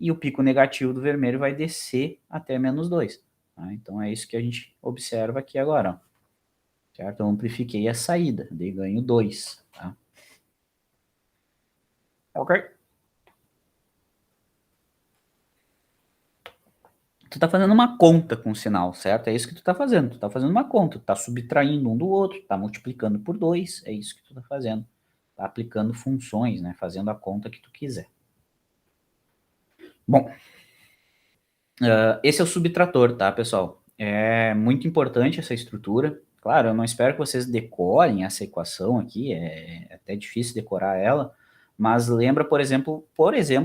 e o pico negativo do vermelho vai descer até menos 2. Tá? Então, é isso que a gente observa aqui agora. Ó. Certo? Eu amplifiquei a saída, dei ganho 2. Tá? Ok? Tu tá fazendo uma conta com o sinal, certo? É isso que tu tá fazendo. Tu tá fazendo uma conta, tu tá subtraindo um do outro, tá multiplicando por 2, é isso que tu tá fazendo. Tá aplicando funções, né? Fazendo a conta que tu quiser. Bom, esse é o subtrator, tá, pessoal? É muito importante essa estrutura. Claro, eu não espero que vocês decorem essa equação aqui, é até difícil decorar ela, mas lembra, por exemplo,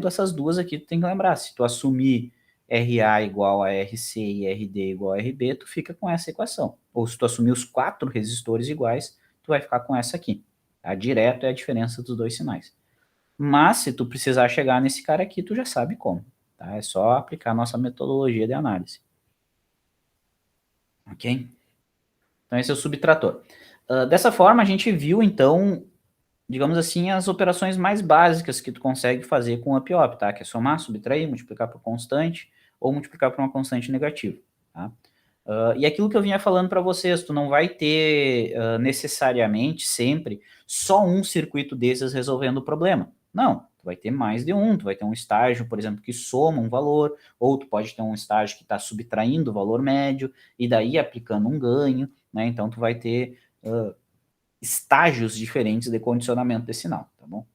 essas duas aqui tu tem que lembrar. Se tu assumir RA igual a RC e RD igual a RB, tu fica com essa equação. Ou se tu assumir os 4 resistores iguais, tu vai ficar com essa aqui. Tá? Direto é a diferença dos dois sinais. Mas, se tu precisar chegar nesse cara aqui, tu já sabe como. Tá? É só aplicar a nossa metodologia de análise. Ok? Então, esse é o subtrator. Dessa forma, a gente viu, então, digamos assim, as operações mais básicas que tu consegue fazer com o up-op, tá? Que é somar, subtrair, multiplicar por constante ou multiplicar por uma constante negativa, tá? E aquilo que eu vinha falando para vocês, tu não vai ter necessariamente sempre só um circuito desses resolvendo o problema. Não, tu vai ter mais de um, tu vai ter um estágio, por exemplo, que soma um valor, ou tu pode ter um estágio que está subtraindo o valor médio, e daí aplicando um ganho, né? Então tu vai ter estágios diferentes de condicionamento desse sinal, tá bom?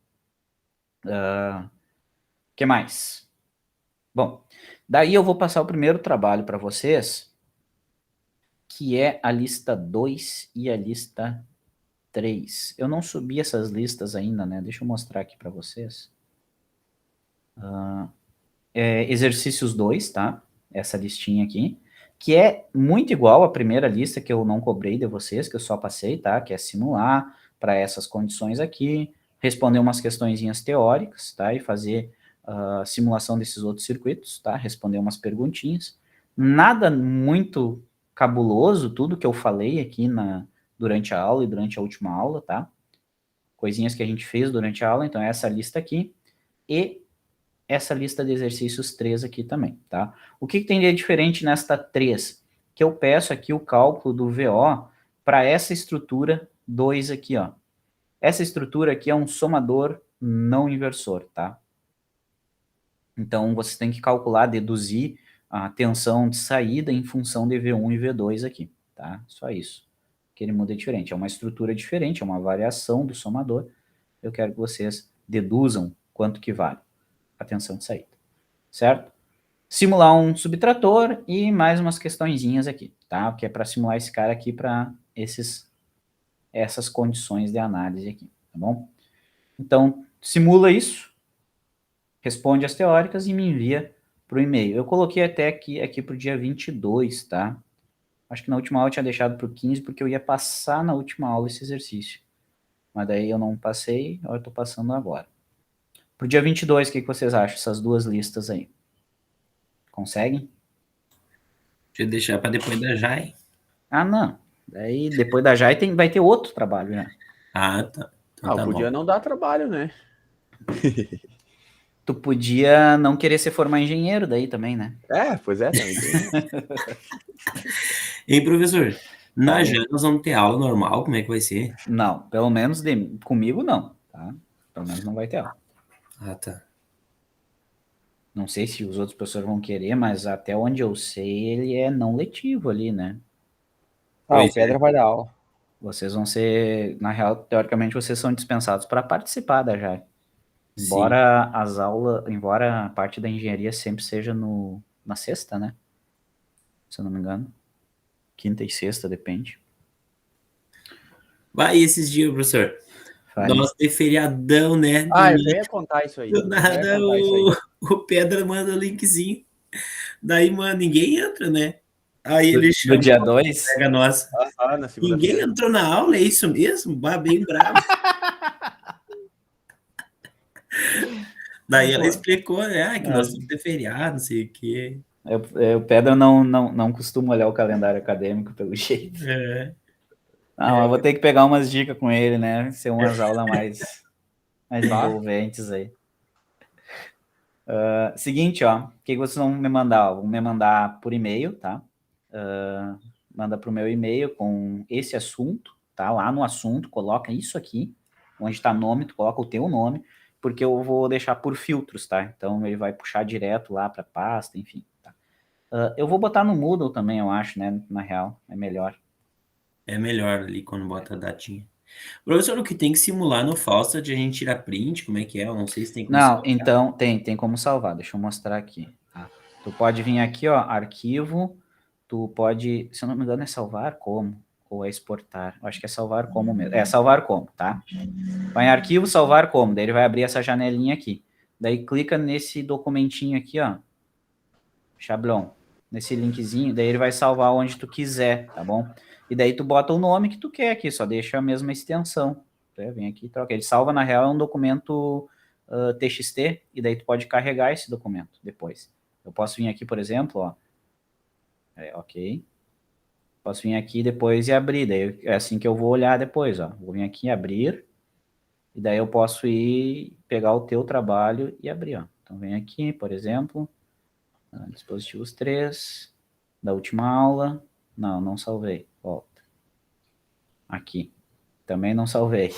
Que mais? Bom, daí eu vou passar o primeiro trabalho para vocês, que é a lista 2 e a lista 3. Eu não subi essas listas ainda, né? Deixa eu mostrar aqui para vocês. Exercícios 2, tá? Essa listinha aqui, que é muito igual à primeira lista que eu não cobrei de vocês, que eu só passei, tá? Que é simular para essas condições aqui, responder umas questõezinhas teóricas, tá? E fazer simulação desses outros circuitos, tá? Responder umas perguntinhas. Nada muito cabuloso, tudo que eu falei aqui durante a aula e durante a última aula, tá? Coisinhas que a gente fez durante a aula, então essa lista aqui e essa lista de exercícios 3 aqui também, tá? O que tem de diferente nesta 3? Que eu peço aqui o cálculo do VO para essa estrutura 2 aqui, ó. Essa estrutura aqui é um somador não inversor, tá? Então, você tem que calcular, deduzir a tensão de saída em função de V1 e V2 aqui, tá? Só isso. Que ele muda diferente. É uma estrutura diferente, é uma variação do somador. Eu quero que vocês deduzam quanto que vale a tensão de saída, certo? simular um subtrator e mais umas questõezinhas aqui, tá? Que é para simular esse cara aqui para essas condições de análise aqui, tá bom? Então, simula isso, responde as teóricas e me envia para o e-mail. Eu coloquei até aqui para o dia 22, tá? Acho que na última aula eu tinha deixado para o 15, porque eu ia passar na última aula esse exercício. Mas daí eu não passei, eu estou passando agora. Para o dia 22, o que vocês acham? Essas duas listas aí. Conseguem? Deixa eu deixar para depois da Jai. Ah, não. Daí, depois da JAI, vai ter outro trabalho, né? Ah, tá. Então tá podia bom. não dar trabalho, né? Tu podia não querer se formar engenheiro daí também, né? Pois é, também tem. Ei, professor, na Fala. Jai nós vamos ter aula normal? Como é que vai ser? Não, pelo menos comigo não, tá? Pelo menos não vai ter aula. Ah, tá. Não sei se os outros professores vão querer, mas até onde eu sei, ele é não letivo ali, né? O Pois Pedra vai dar aula. Vocês vão ser, na real, teoricamente, vocês são dispensados para participar da JAI. Embora as aulas, embora a parte da engenharia sempre seja na sexta, né? Se eu não me engano. Quinta e sexta, depende. Vai esses dias, professor. Fale. Nós ter feriadão, né? Eu ia contar isso aí. Do nada o Pedra manda o linkzinho. Daí, mano, ninguém entra, né? Aí ele Do chama dia a 2? colega nossa. Na Ninguém segunda-feira. entrou na aula, é isso mesmo? Bah, bem bravo. Daí ela explicou, né? Que nós temos que ter feriado, não sei o quê. O Pedro não costuma olhar o calendário acadêmico, pelo jeito. É. Não, eu vou ter que pegar umas dicas com ele, né? Ser umas aulas mais envolventes aí. Seguinte, ó. O que vocês vão me mandar? Vão me mandar por e-mail, tá? Manda para o meu e-mail com esse assunto, tá? Lá no assunto, coloca isso aqui, onde está nome, tu coloca o teu nome, porque eu vou deixar por filtros, tá? Então ele vai puxar direto lá para pasta, enfim. Tá? Eu vou botar no Moodle também, eu acho, né? Na real, é melhor. É melhor ali quando bota a datinha. Professor, o que tem que simular no Fausta de a gente tirar print, como é que é? Eu não sei se tem como Não, salvar. então tem como salvar. Deixa eu mostrar aqui. Tá? Tu pode vir aqui, ó, arquivo. Tu pode, se eu não me engano, é salvar como ou é exportar. Eu acho que é salvar como mesmo. É salvar como, tá? Vai em arquivo, salvar como. Daí ele vai abrir essa janelinha aqui. Daí clica nesse documentinho aqui, ó. Chablon. Nesse linkzinho. Daí ele vai salvar onde tu quiser, tá bom? E daí tu bota o nome que tu quer aqui, só deixa a mesma extensão. Vem aqui e troca. Ele salva, na real, é um documento TXT, e daí tu pode carregar esse documento depois. Eu posso vir aqui, por exemplo, ó. Ok. Posso vir aqui depois e abrir. Daí é assim que eu vou olhar depois, ó. Vou vir aqui e abrir. E daí eu posso ir pegar o teu trabalho e abrir, ó. Então vem aqui, por exemplo, dispositivos 3, da última aula. Não salvei. Volta. Aqui. Também não salvei.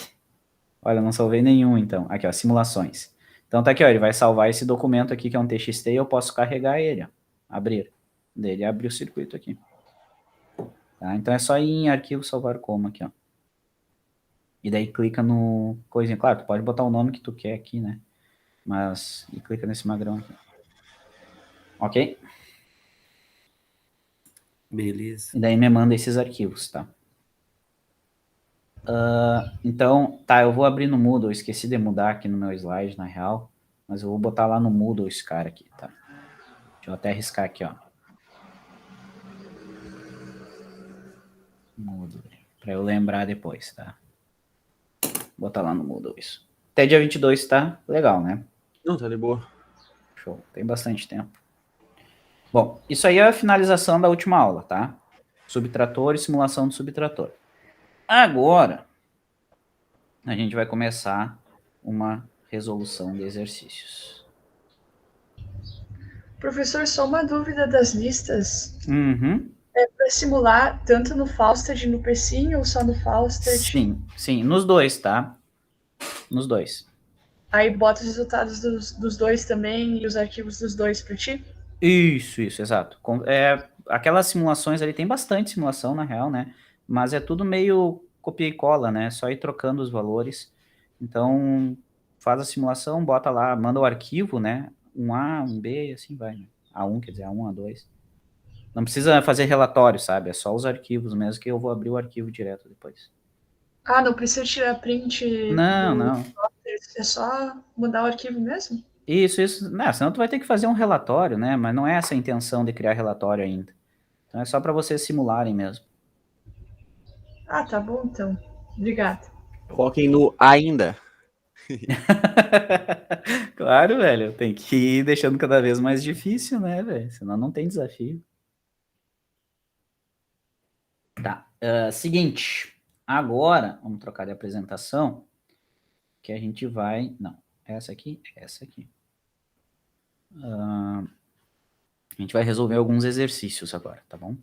Olha, não salvei nenhum, então. Aqui, ó, simulações. Então tá aqui, ó, ele vai salvar esse documento aqui, que é um TXT, e eu posso carregar ele, ó. Abrir. Ele abre o circuito aqui. Tá? Então é só ir em arquivo salvar como aqui, ó. E daí clica no coisinha. Claro, tu pode botar o nome que tu quer aqui, né? Mas, e clica nesse magrão aqui. Ok? Beleza. E daí me manda esses arquivos, tá? Então, tá, eu vou abrir no Moodle. Eu esqueci de mudar aqui no meu slide, na real. Mas eu vou botar lá no Moodle esse cara aqui, tá? Deixa eu até arriscar aqui, ó. Moodle. Pra eu lembrar depois, tá? Vou botar lá no Moodle isso. Até dia 22, tá? Legal, né? Não, tá de boa. Show. Tem bastante tempo. Bom, isso aí é a finalização da última aula, tá? Subtrator e simulação do subtrator. Agora, a gente vai começar uma resolução de exercícios. Professor, só uma dúvida das listas. Uhum. É para simular tanto no Fausted e no Persim ou só no Fausted? Sim, nos dois, tá? Nos dois. Aí bota os resultados dos dois também e os arquivos dos dois para ti? Isso, exato. Aquelas simulações ali, tem bastante simulação, na real, né? Mas é tudo meio copia e cola, né? Só ir trocando os valores. Então, faz a simulação, bota lá, manda o arquivo, né? Um A, um B, assim vai, né? A1, quer dizer, A1, A2. Não precisa fazer relatório, sabe? É só os arquivos mesmo, que eu vou abrir o arquivo direto depois. Ah, não precisa tirar print Não, do não. software, é só mudar o arquivo mesmo? Isso. Não, senão tu vai ter que fazer um relatório, né? Mas não é essa a intenção de criar relatório ainda. Então é só para vocês simularem mesmo. Ah, tá bom então. Obrigada. Coloquem no ainda. Claro, velho. Tem que ir deixando cada vez mais difícil, né, velho? Senão não tem desafio. Tá. Seguinte. Agora, vamos trocar de apresentação. Que a gente vai... Não. Essa aqui. A gente vai resolver alguns exercícios agora, tá bom?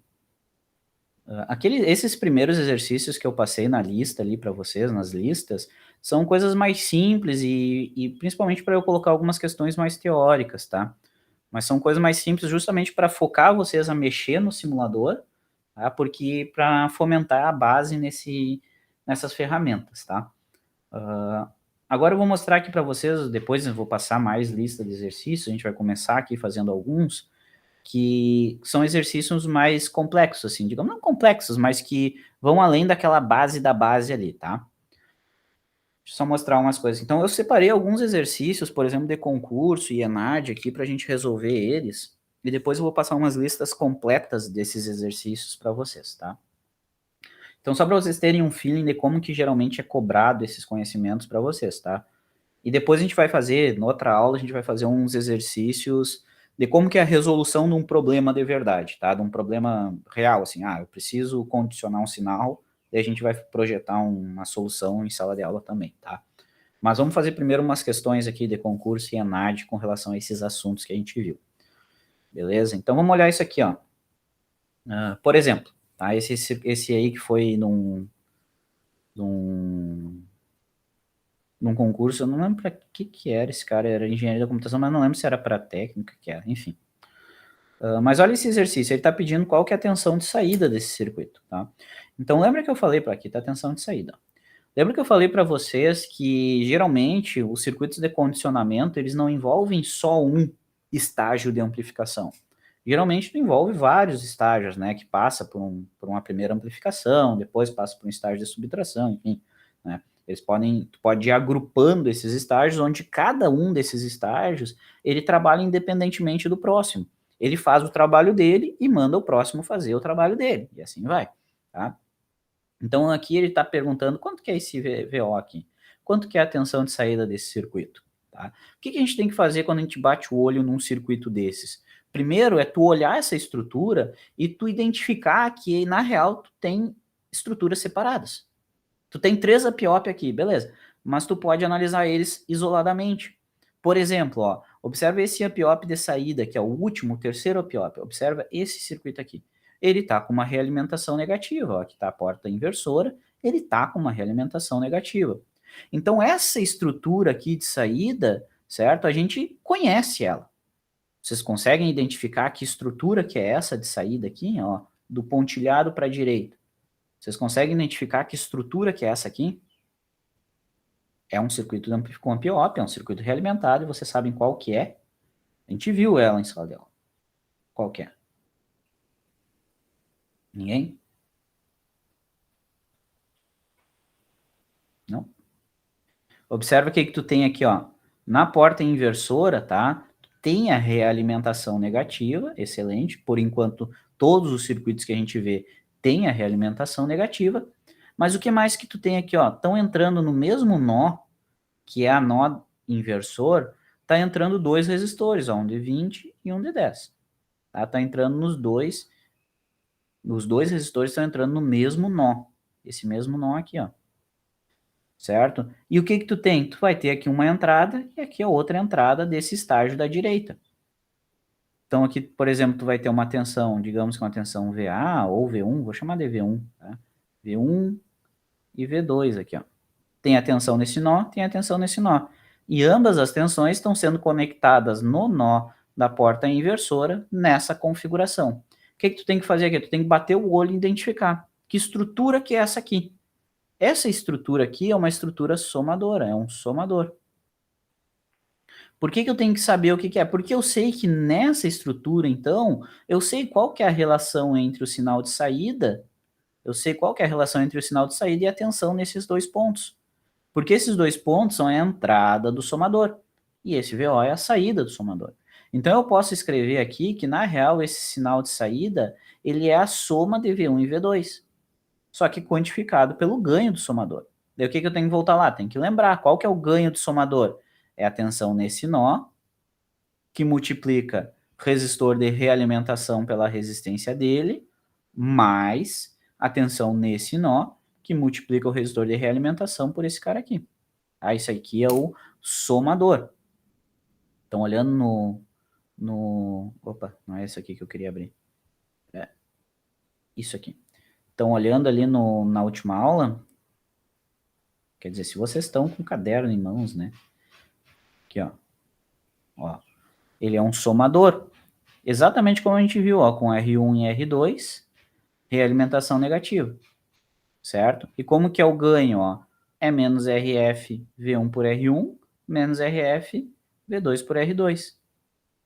Esses primeiros exercícios que eu passei na lista ali para vocês, nas listas, são coisas mais simples e principalmente para eu colocar algumas questões mais teóricas, tá? Mas são coisas mais simples justamente para focar vocês a mexer no simulador, tá? Porque para fomentar a base nessas ferramentas, tá? Agora eu vou mostrar aqui para vocês, depois eu vou passar mais lista de exercícios, a gente vai começar aqui fazendo alguns, que são exercícios mais complexos, assim, digamos, não complexos, mas que vão além daquela base da base ali, tá? Deixa eu só mostrar umas coisas. Então, eu separei alguns exercícios, por exemplo, de concurso e ENAD aqui, para a gente resolver eles, e depois eu vou passar umas listas completas desses exercícios para vocês, tá? Então, só para vocês terem um feeling de como que geralmente é cobrado esses conhecimentos para vocês, tá? E depois a gente vai fazer, noutra aula, a gente vai fazer uns exercícios de como que é a resolução de um problema de verdade, tá? De um problema real, assim, eu preciso condicionar um sinal, daí a gente vai projetar uma solução em sala de aula também, tá? Mas vamos fazer primeiro umas questões aqui de concurso e ENAD com relação a esses assuntos que a gente viu. Beleza? Então vamos olhar isso aqui, ó. Por exemplo, tá? Esse aí que foi num concurso, eu não lembro para que era esse cara, era engenharia da computação, mas não lembro se era para técnica, que era, enfim. Mas olha esse exercício, ele está pedindo qual que é a tensão de saída desse circuito, tá? Então lembra que eu falei para aqui, tá a tensão de saída. Lembra que eu falei para vocês que geralmente os circuitos de condicionamento, eles não envolvem só um estágio de amplificação. Geralmente envolve vários estágios, né, que passa por uma primeira amplificação, depois passa por um estágio de subtração, enfim, né? Tu pode ir agrupando esses estágios, onde cada um desses estágios, ele trabalha independentemente do próximo. Ele faz o trabalho dele e manda o próximo fazer o trabalho dele, e assim vai, tá? Então, aqui ele está perguntando quanto que é esse VO aqui? Quanto que é a tensão de saída desse circuito? Tá? O que a gente tem que fazer quando a gente bate o olho num circuito desses? Primeiro é tu olhar essa estrutura e tu identificar que, na real, tu tem estruturas separadas. Tu tem 3 APIOP aqui, beleza. Mas tu pode analisar eles isoladamente. Por exemplo, ó, observa esse APIOP de saída, que é o último, o terceiro APIOP. Observa esse circuito aqui. Ele está com uma realimentação negativa. Ó, aqui está a porta inversora. Ele está com uma realimentação negativa. Então, essa estrutura aqui de saída, certo? A gente conhece ela. Vocês conseguem identificar que estrutura que é essa de saída aqui, ó, do pontilhado para a direita? Vocês conseguem identificar que estrutura que é essa aqui? É um circuito com APIOP, é um circuito realimentado, e vocês sabem qual que é? A gente viu ela em sala de aula. Qual que é? Ninguém? Não? Observa o que tu tem aqui, ó. Na porta inversora, tá? Tem a realimentação negativa, excelente. Por enquanto, todos os circuitos que a gente vê têm a realimentação negativa. Mas o que mais que tu tem aqui, ó? Estão entrando no mesmo nó, que é a nó inversor, tá entrando 2 resistores, ó, um de 20 e um de 10. Tá entrando nos dois. Os 2 resistores estão entrando no mesmo nó. Esse mesmo nó aqui, ó. Certo? E o que tu tem? Tu vai ter aqui uma entrada e aqui a outra entrada desse estágio da direita. Então aqui, por exemplo, tu vai ter uma tensão, digamos que uma tensão VA ou V1, vou chamar de V1, tá? V1 e V2 aqui, ó. Tem a tensão nesse nó, tem a tensão nesse nó. E ambas as tensões estão sendo conectadas no nó da porta inversora nessa configuração. O que tu tem que fazer aqui? Tu tem que bater o olho e identificar que estrutura que é essa aqui. Essa estrutura aqui é uma estrutura somadora, é um somador. Por que eu tenho que saber o que é? Porque eu sei que nessa estrutura, então, eu sei qual que é a relação entre o sinal de saída, eu sei qual que é a relação entre o sinal de saída e a tensão nesses dois pontos. Porque esses dois pontos são a entrada do somador. E esse VO é a saída do somador. Então eu posso escrever aqui que, na real, esse sinal de saída, ele é a soma de V1 e V2. Só que quantificado pelo ganho do somador. Daí o que eu tenho que voltar lá? Tem que lembrar qual que é o ganho do somador. É a tensão nesse nó, que multiplica o resistor de realimentação pela resistência dele, mais a tensão nesse nó, que multiplica o resistor de realimentação por esse cara aqui. Ah, isso aqui é o somador. Então, olhando Opa, não é isso aqui que eu queria abrir. É isso aqui. Então, olhando ali na última aula, quer dizer, se vocês estão com o caderno em mãos, né? Aqui, ó. Ele é um somador. Exatamente como a gente viu, ó, com R1 e R2, realimentação negativa. Certo? E como que é o ganho, ó? É menos RF V1 por R1, menos RF V2 por R2.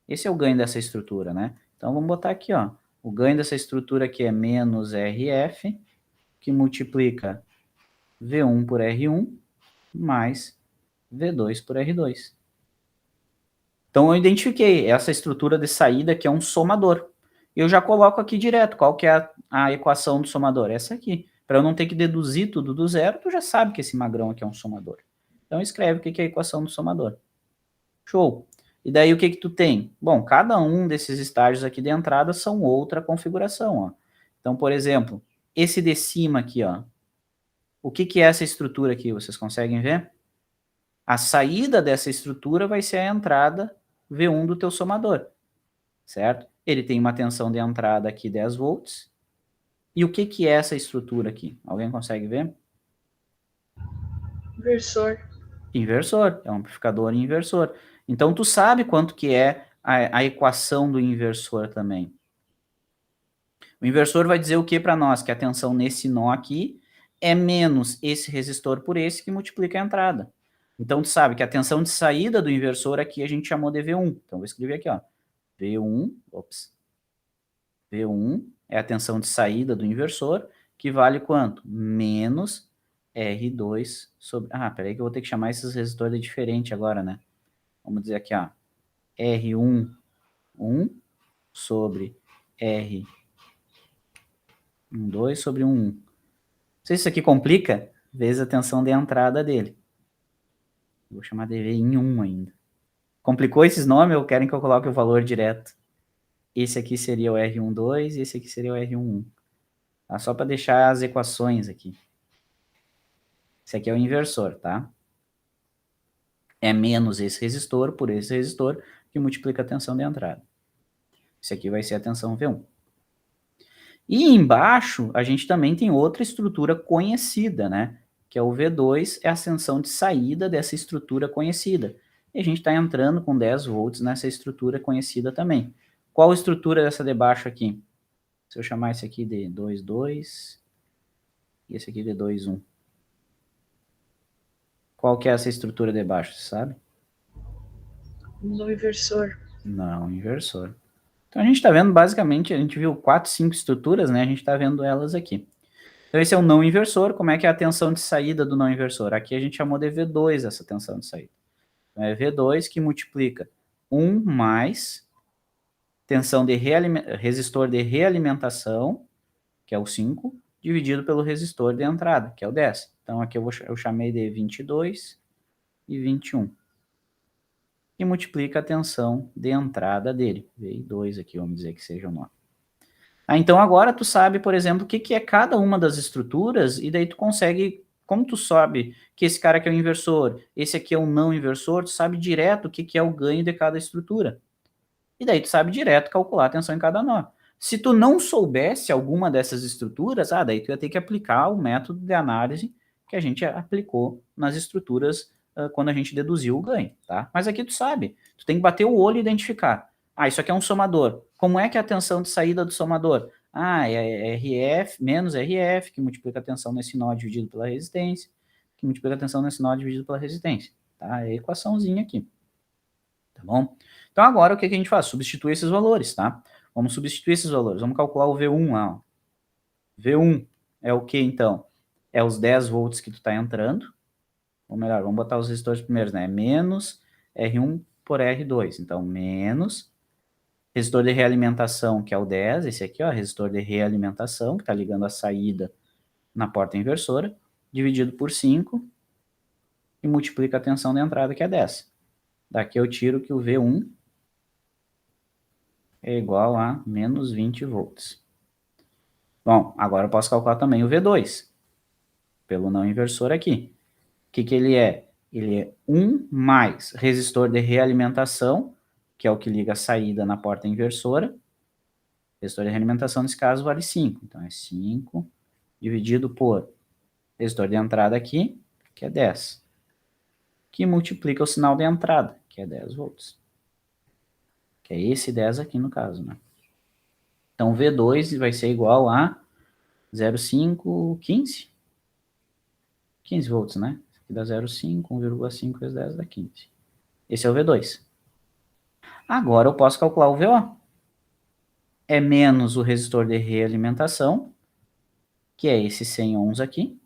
Esse é o ganho dessa estrutura, né? Então, vamos botar aqui, ó. O ganho dessa estrutura aqui é menos RF, que multiplica V1 por R1, mais V2 por R2. Então, eu identifiquei essa estrutura de saída que é um somador. Eu já coloco aqui direto qual que é a equação do somador. Essa aqui. Para eu não ter que deduzir tudo do zero, tu já sabe que esse magrão aqui é um somador. Então, escreve o que é a equação do somador. Show! E daí, o que tu tem? Bom, cada um desses estágios aqui de entrada são outra configuração, ó. Então, por exemplo, esse de cima aqui, ó. O que é essa estrutura aqui? Vocês conseguem ver? A saída dessa estrutura vai ser a entrada V1 do teu somador, certo? Ele tem uma tensão de entrada aqui 10 volts. E o que é essa estrutura aqui? Alguém consegue ver? Inversor. Inversor, é um amplificador inversor. Então, tu sabe quanto que é a equação do inversor também. O inversor vai dizer o que para nós? Que a tensão nesse nó aqui é menos esse resistor por esse que multiplica a entrada. Então, tu sabe que a tensão de saída do inversor aqui a gente chamou de V1. Então, vou escrever aqui, ó. V1 é a tensão de saída do inversor, que vale quanto? Menos R2 sobre... Ah, peraí que eu vou ter que chamar esses resistores de diferente agora, né? Vamos dizer aqui, ó. R1 sobre R12 sobre 1. Não sei se isso aqui complica, vezes a tensão de entrada dele. Vou chamar de V em 1 ainda. Complicou esses nomes ou querem que eu coloque o valor direto? Esse aqui seria o R12 e esse aqui seria o R11. Tá? Só para deixar as equações aqui. Esse aqui é o inversor, tá? É menos esse resistor por esse resistor que multiplica a tensão de entrada. Esse aqui vai ser a tensão V1. E embaixo, a gente também tem outra estrutura conhecida, né? Que é o V2, é a tensão de saída dessa estrutura conhecida. E a gente está entrando com 10 volts nessa estrutura conhecida também. Qual a estrutura dessa de baixo aqui? Se eu chamar esse aqui de 2,2 e esse aqui de 2,1. Qual que é essa estrutura de baixo, você sabe? No inversor. Não, inversor. Então a gente está vendo basicamente, a gente viu 4, 5 estruturas, né? A gente está vendo elas aqui. Então esse é o não inversor. Como é que é a tensão de saída do não inversor? Aqui a gente chamou de V2 essa tensão de saída. Então é V2 que multiplica 1 mais tensão de resistor de realimentação, que é o 5, dividido pelo resistor de entrada, que é o 10. Então aqui eu chamei de 22 e 21. E multiplica a tensão de entrada dele. V2 aqui, vamos dizer que seja o nome. Então agora tu sabe, por exemplo, o que é cada uma das estruturas, e daí tu consegue, como tu sabe que esse cara aqui é o inversor, esse aqui é o não inversor, tu sabe direto o que é o ganho de cada estrutura. E daí tu sabe direto calcular a tensão em cada nó. Se tu não soubesse alguma dessas estruturas, daí tu ia ter que aplicar o método de análise que a gente aplicou nas estruturas quando a gente deduziu o ganho, tá? Mas aqui tu sabe, tu tem que bater o olho e identificar. Isso aqui é um somador. Como é que é a tensão de saída do somador? É RF menos RF, que multiplica a tensão nesse nó dividido pela resistência, que multiplica a tensão nesse nó dividido pela resistência, tá? É a equaçãozinha aqui. Tá bom? Então agora o que a gente faz? Substitui esses valores, tá? Vamos substituir esses valores. Vamos calcular o V1 lá, ó. V1 é o que, então? É os 10 volts que tu tá entrando. Ou melhor, vamos botar os resistores primeiros, né? Menos R1 por R2. Então, menos resistor de realimentação, que é o 10. Esse aqui, ó, resistor de realimentação, que está ligando a saída na porta inversora, dividido por 5 e multiplica a tensão de entrada, que é 10. Daqui eu tiro que o V1 é igual a menos 20 volts. Bom, agora eu posso calcular também o V2, pelo não inversor aqui. O que ele é? Ele é 1 mais resistor de realimentação, que é o que liga a saída na porta inversora. Resistor de realimentação, nesse caso, vale 5. Então, é 5 dividido por resistor de entrada aqui, que é 10. Que multiplica o sinal de entrada, que é 10 volts. Que é esse 10 aqui no caso, né? Então, V2 vai ser igual a 0,515. 15 volts, né? Isso aqui dá 0,5, 1,5 vezes 10 dá 15. Esse é o V2. Agora eu posso calcular o VO. É menos o resistor de realimentação, que é esse 100 ohms aqui,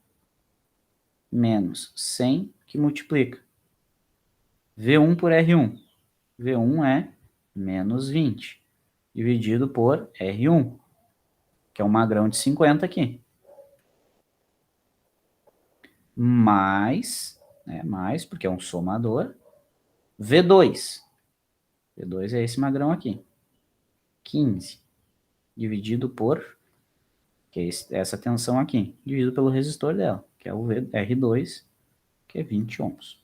menos 100, que multiplica V1 por R1. V1 é menos 20, dividido por R1, que é um magrão de 50 aqui. Mais, porque é um somador, V2. V2 é esse magrão aqui. 15, dividido por, que é essa tensão aqui, dividido pelo resistor dela, que é o R2, que é 20 ohms.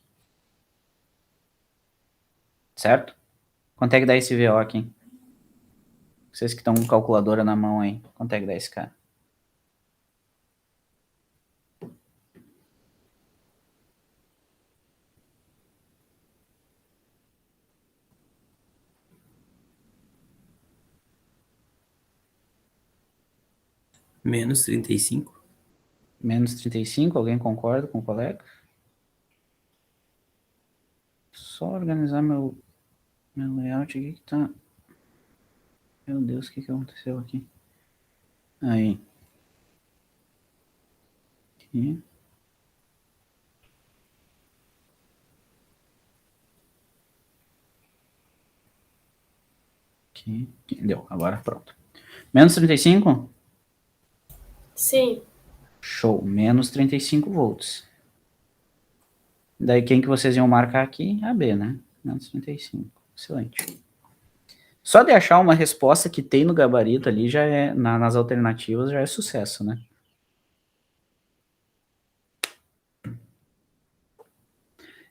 Certo? Quanto é que dá esse VO aqui? Vocês que estão com calculadora na mão aí, quanto é que dá esse cara? Menos 35. Menos 35, alguém concorda com o colega? Só organizar meu layout aqui que tá... Meu Deus, o que aconteceu aqui? Aí. Aqui. Aqui. Deu, agora pronto. Menos 35? Sim. Show, menos 35 volts. Daí quem que vocês iam marcar aqui? AB, né? Menos 35. Excelente. Só de achar uma resposta que tem no gabarito ali, já é, nas alternativas, já é sucesso, né?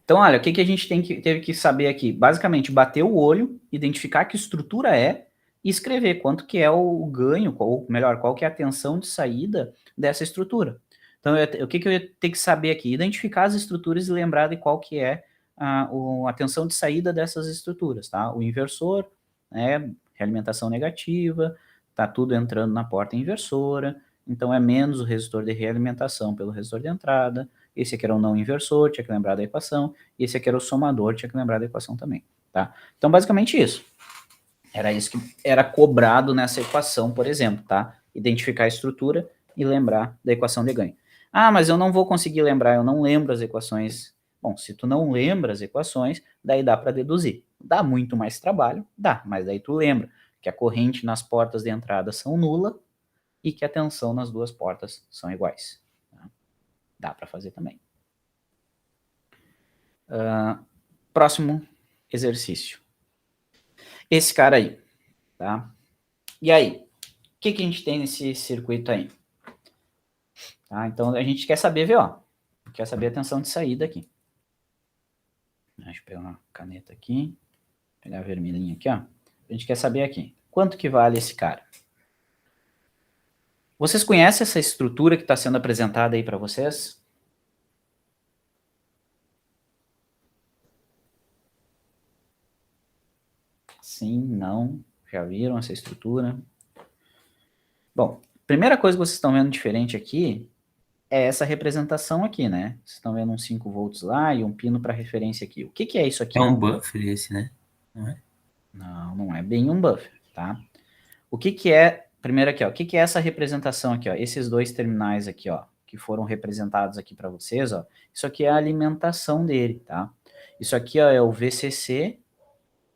Então, olha, o que a gente teve que saber aqui? Basicamente, bater o olho, identificar que estrutura é e escrever quanto que é o ganho, ou melhor, qual que é a tensão de saída dessa estrutura. Então, o que eu ia ter que saber aqui? Identificar as estruturas e lembrar de qual que é a tensão de saída dessas estruturas, tá? O inversor, né, realimentação negativa, tá tudo entrando na porta inversora, então é menos o resistor de realimentação pelo resistor de entrada. Esse aqui era o não inversor, tinha que lembrar da equação, e esse aqui era o somador, tinha que lembrar da equação também, tá? Então, basicamente isso. Era isso que era cobrado nessa equação, por exemplo, tá? Identificar a estrutura e lembrar da equação de ganho. Ah, mas eu não vou conseguir lembrar, eu não lembro as equações. Bom, se tu não lembra as equações, daí dá para deduzir. Dá muito mais trabalho? Dá, mas daí tu lembra que a corrente nas portas de entrada são nula e que a tensão nas duas portas são iguais. Tá? Dá para fazer também. Próximo exercício. Esse cara aí, tá? E aí? O que a gente tem nesse circuito aí? Tá? Então, a gente quer saber VO. Quer saber a tensão de saída aqui. Deixa eu pegar uma caneta aqui. Pegar a vermelhinha aqui, ó. A gente quer saber aqui. Quanto que vale esse cara? Vocês conhecem essa estrutura que está sendo apresentada aí para vocês? Sim, não. Já viram essa estrutura? Bom, primeira coisa que vocês estão vendo diferente aqui é essa representação aqui, né? Vocês estão vendo uns 5 volts lá e um pino para referência aqui. O que é isso aqui? É um buffer esse, né? não é? Não, não é bem um buffer, tá? O que que é, primeiro aqui, ó, o que que é essa representação aqui, ó? Esses dois terminais aqui, ó, que foram representados aqui para vocês, ó. Isso aqui é a alimentação dele, tá? Isso aqui, ó, é o VCC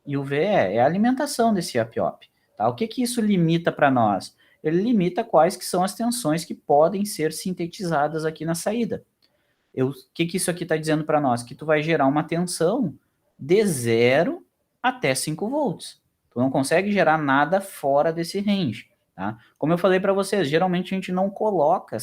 e o VE, é a alimentação desse up-op, tá? O que que isso limita para nós? Ele limita quais que são as tensões que podem ser sintetizadas aqui na saída. O que que isso aqui está dizendo para nós? Que tu vai gerar uma tensão de 0 até 5 volts. Tu não consegue gerar nada fora desse range, tá? Como eu falei para vocês, geralmente a gente não coloca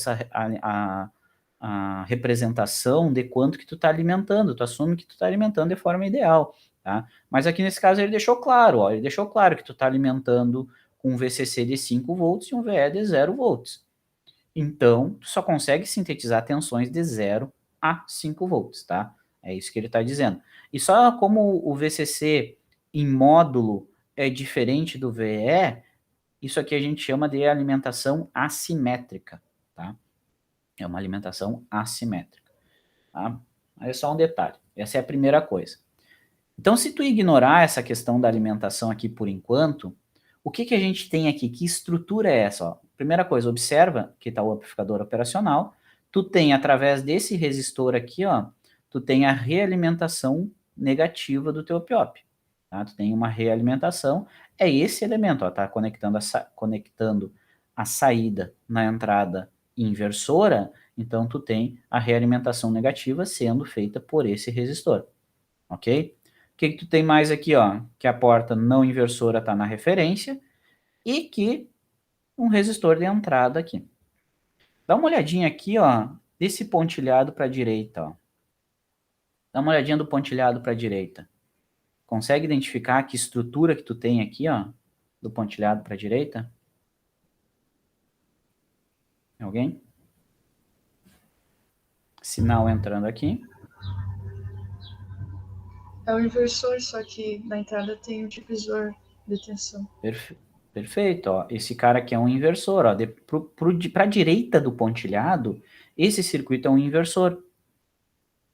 a representação de quanto que tu está alimentando, tu assume que tu está alimentando de forma ideal, tá? Mas aqui nesse caso ele deixou claro, ó, ele deixou claro que tu está alimentando com um VCC de 5 volts e um VE de 0 volts. Então, tu só consegue sintetizar tensões de 0 a 5 volts, tá? É isso que ele está dizendo. E só como o VCC em módulo é diferente do VE, isso aqui a gente chama de alimentação assimétrica, tá? É uma alimentação assimétrica, tá? Mas é só um detalhe. Essa é a primeira coisa. Então, se tu ignorar essa questão da alimentação aqui por enquanto, o que que a gente tem aqui? Que estrutura é essa? Ó? Primeira coisa, observa que está o amplificador operacional. Tu tem, através desse resistor aqui, ó, tu tem a realimentação negativa do teu op-op. Tá? Tu tem uma realimentação. É esse elemento, ó, tá conectando a saída na entrada inversora. Então, tu tem a realimentação negativa sendo feita por esse resistor. Ok? O que tu tem mais aqui, ó? Que a porta não inversora está na referência e que um resistor de entrada aqui. Dá uma olhadinha aqui, ó, desse pontilhado para a direita, ó. Dá uma olhadinha do pontilhado para a direita. Consegue identificar que estrutura que tu tem aqui, ó, do pontilhado para a direita? Alguém? Sinal entrando aqui. É o inversor, só que na entrada tem o divisor de tensão. Perfeito, ó. Esse cara aqui é um inversor, ó. Para a direita do pontilhado, esse circuito é um inversor.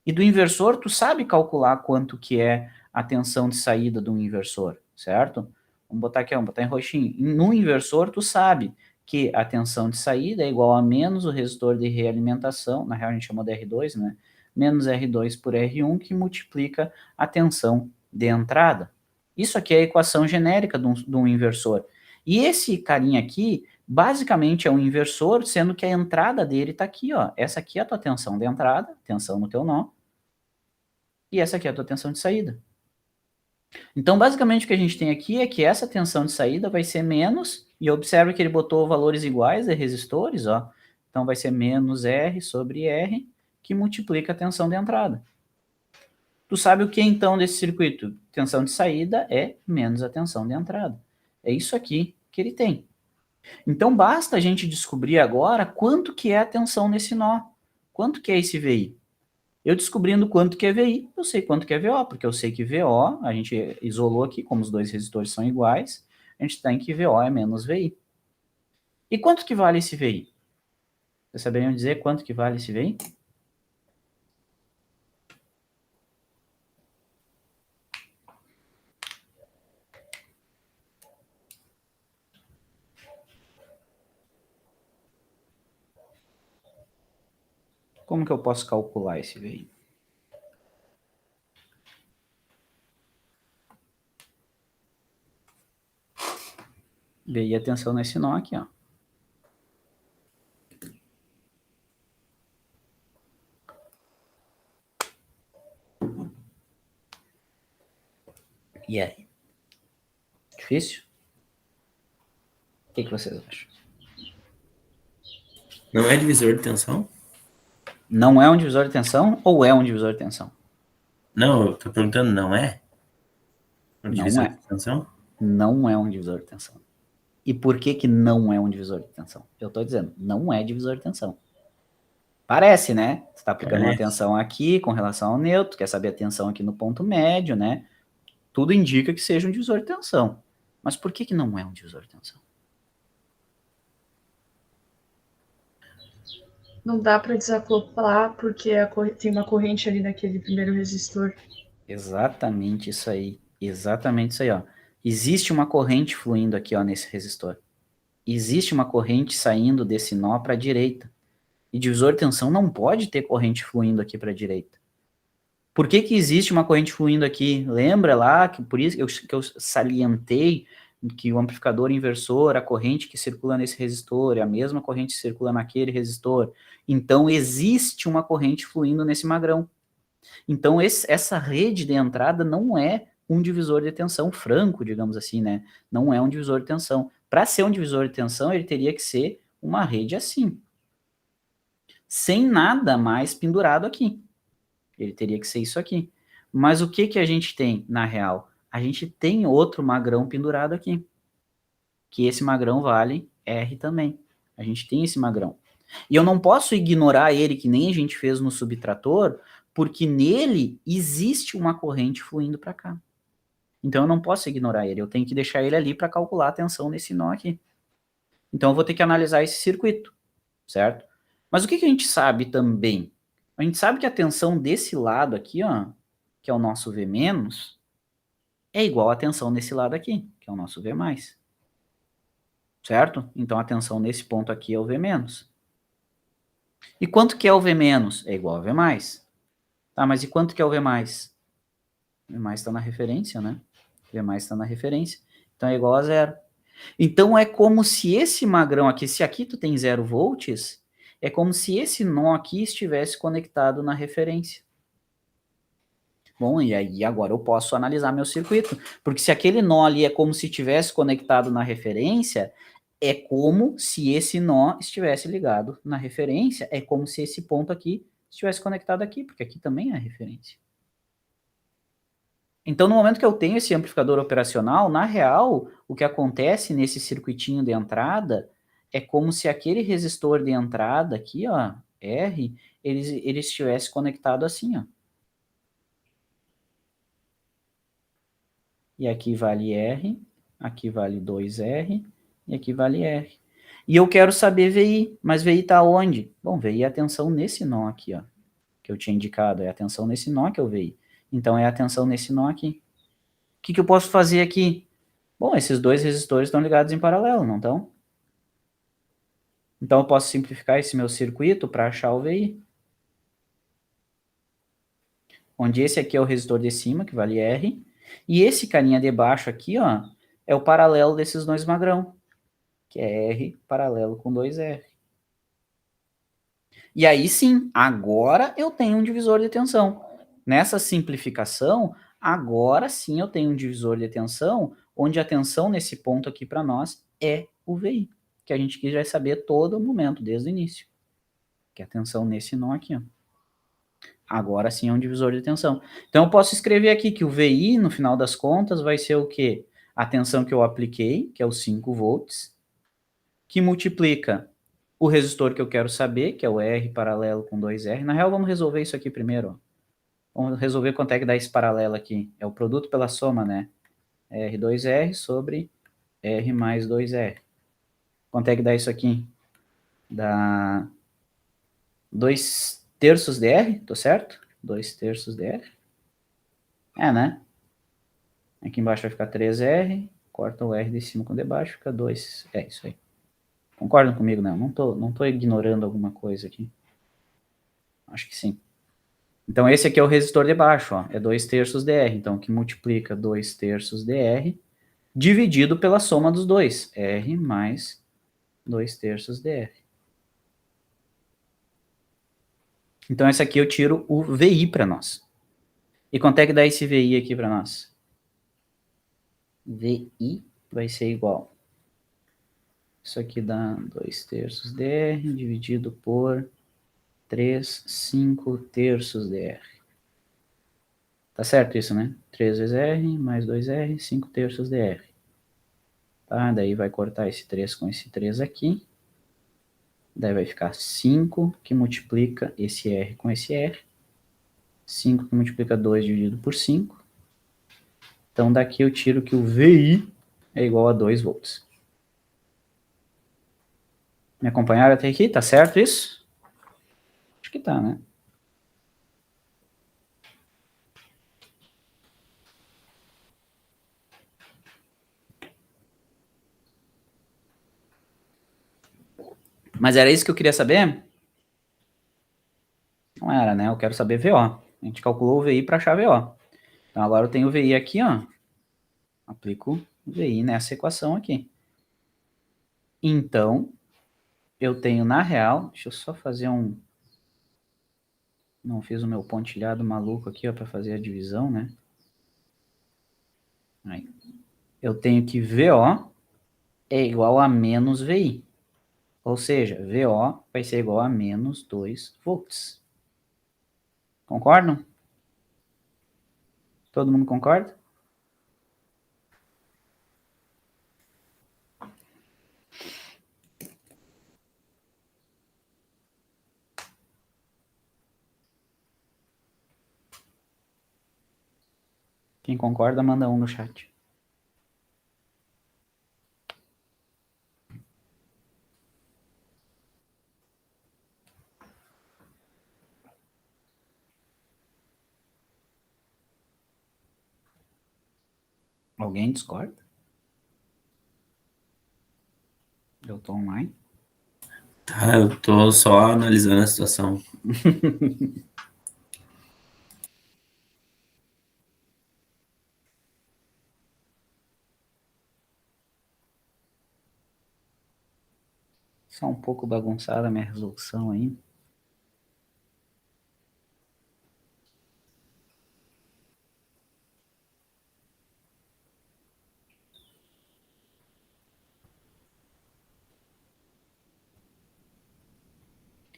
E do inversor, tu sabe calcular quanto que é a tensão de saída do inversor, certo? Vamos botar aqui, vamos botar em roxinho. No inversor, tu sabe que a tensão de saída é igual a menos o resistor de realimentação, na real a gente chamou de R2, né? Menos R2 por R1, que multiplica a tensão de entrada. Isso aqui é a equação genérica de um inversor. E esse carinha aqui, basicamente é um inversor, sendo que a entrada dele está aqui, ó. Essa aqui é a tua tensão de entrada, tensão no teu nó, e essa aqui é a tua tensão de saída. Então, basicamente, o que a gente tem aqui é que essa tensão de saída vai ser menos, e observe que ele botou valores iguais de resistores, ó. Então, vai ser menos R sobre R, que multiplica a tensão de entrada. Tu sabe o que, então, desse circuito? Tensão de saída é menos a tensão de entrada. É isso aqui que ele tem. Então, basta a gente descobrir agora quanto que é a tensão nesse nó. Quanto que é esse VI? Eu descobrindo quanto que é VI, eu sei quanto que é VO, porque eu sei que VO, a gente isolou aqui, como os dois resistores são iguais, a gente tem que VO é menos VI. E quanto que vale esse VI? Vocês saberiam dizer quanto que vale esse VI? Como que eu posso calcular esse VI? VI é a tensão nesse nó aqui, ó. E aí? Difícil? O que vocês acham? Não é divisor de tensão? Não é um divisor de tensão ou é um divisor de tensão? Não, eu tô perguntando, não é? Um Não divisor é. de tensão? Não é um divisor de tensão. E por que que não é um divisor de tensão? Eu tô dizendo, não é divisor de tensão. Parece, né? Você tá aplicando uma tensão aqui com relação ao neutro, quer saber a tensão aqui no ponto médio, né? Tudo indica que seja um divisor de tensão. Mas por que que não é um divisor de tensão? Não dá para desacoplar porque tem uma corrente ali naquele primeiro resistor. Exatamente isso aí. Exatamente isso aí, ó. Existe uma corrente fluindo aqui, ó, nesse resistor. Existe uma corrente saindo desse nó para a direita. E divisor de tensão não pode ter corrente fluindo aqui para a direita. Por que que existe uma corrente fluindo aqui? Lembra lá que por isso que eu salientei que o amplificador inversor, a corrente que circula nesse resistor, é a mesma corrente que circula naquele resistor. Então, existe uma corrente fluindo nesse magrão. Então, essa rede de entrada não é um divisor de tensão franco, digamos assim, né? Não é um divisor de tensão. Para ser um divisor de tensão, ele teria que ser uma rede assim, sem nada mais pendurado aqui. Ele teria que ser isso aqui. Mas o que que a gente tem, na real? A gente tem outro magrão pendurado aqui. Que esse magrão vale R também. A gente tem esse magrão. E eu não posso ignorar ele, que nem a gente fez no subtrator, porque nele existe uma corrente fluindo para cá. Então eu não posso ignorar ele. Eu tenho que deixar ele ali para calcular a tensão nesse nó aqui. Então eu vou ter que analisar esse circuito, certo? Mas o que que a gente sabe também? A gente sabe que a tensão desse lado aqui, ó, que é o nosso V-, é igual à tensão nesse lado aqui, que é o nosso V+. Certo? Então a tensão nesse ponto aqui é o V-. E quanto que é o V-? É igual a V+. Tá, mas e quanto que é o V+? V+ está na referência, né? V+ está na referência. Então é igual a 0. Então é como se esse magrão aqui, se aqui tu tem 0 volts, é como se esse nó aqui estivesse conectado na referência. Bom, e aí agora eu posso analisar meu circuito, porque se aquele nó ali é como se estivesse conectado na referência, é como se esse nó estivesse ligado na referência, é como se esse ponto aqui estivesse conectado aqui, porque aqui também é a referência. Então, no momento que eu tenho esse amplificador operacional, na real, o que acontece nesse circuitinho de entrada é como se aquele resistor de entrada aqui, ó, R, ele estivesse conectado assim, ó. E aqui vale R, aqui vale 2R, e aqui vale R. E eu quero saber VI, mas VI está onde? Bom, VI é a tensão nesse nó aqui, ó, que eu tinha indicado, é a tensão nesse nó que é o VI. Então, é a tensão nesse nó aqui. O que que eu posso fazer aqui? Bom, esses dois resistores estão ligados em paralelo, não estão? Então, eu posso simplificar esse meu circuito para achar o VI. Onde esse aqui é o resistor de cima, que vale R, e esse carinha de baixo aqui, ó, é o paralelo desses dois magrão, que é R paralelo com 2R. E aí sim, agora eu tenho um divisor de tensão. Nessa simplificação, agora sim eu tenho um divisor de tensão, onde a tensão nesse ponto aqui para nós é o VI, que a gente quis saber a todo momento, desde o início. Que é a tensão nesse nó aqui, ó. Agora sim é um divisor de tensão. Então eu posso escrever aqui que o VI, no final das contas, vai ser o quê? A tensão que eu apliquei, que é os 5 volts, que multiplica o resistor que eu quero saber, que é o R paralelo com 2R. Na real, vamos resolver isso aqui primeiro. Ó. Vamos resolver quanto é que dá esse paralelo aqui. É o produto pela soma, né? R2R sobre R mais 2R. Quanto é que dá isso aqui? Dá 2/3 de R, tô certo? 2/3 de R. É, né? Aqui embaixo vai ficar 3R, corta o R de cima com o de baixo, fica 2. É isso aí. Concordam comigo, não? Não tô ignorando alguma coisa aqui. Acho que sim. Então, esse aqui é o resistor de baixo, ó. É 2/3 de R. Então, que multiplica 2/3 de R dividido pela soma dos dois. R mais 2/3 de R. Então, esse aqui eu tiro o VI para nós. E quanto é que dá esse VI aqui para nós? VI vai ser igual. Isso aqui dá 2/3 de R dividido por 3 5/3 de R. Tá certo isso, né? 3 vezes R mais 2R, 5/3 de R. Tá? Daí vai cortar esse 3 com esse 3 aqui. Daí vai ficar 5, que multiplica esse R com esse R. 5 que multiplica 2 dividido por 5. Então, daqui eu tiro que o VI é igual a 2 volts. Me acompanharam até aqui? Tá certo isso? Acho que tá, né? Mas era isso que eu queria saber? Não era, né? Eu quero saber VO. A gente calculou o VI para achar VO. Então agora eu tenho o VI aqui, ó. Aplico o VI nessa equação aqui. Então, eu tenho na real... Deixa eu só fazer um... Não fiz o meu pontilhado maluco aqui, ó, para fazer a divisão, né? Aí. Eu tenho que VO é igual a menos VI. Ou seja, VO vai ser igual a menos 2 volts. Concordam? Todo mundo concorda? Quem concorda, manda um no chat. Alguém discorda? Eu tô online. Tá, eu tô só analisando a situação. Só um pouco bagunçada a minha resolução aí.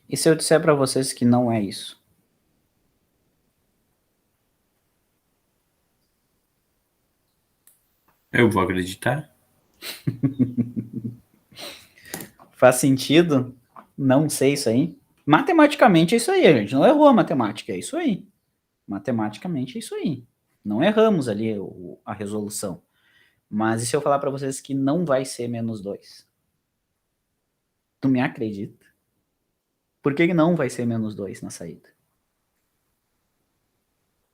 E se eu disser para vocês que não é isso? Eu vou acreditar? Faz sentido? Não sei isso aí. Matematicamente é isso aí, a gente não errou a matemática, é isso aí. Matematicamente é isso aí. Não erramos ali a resolução. Mas e se eu falar para vocês que não vai ser menos 2? Tu me acredita? Por que não vai ser menos 2 na saída?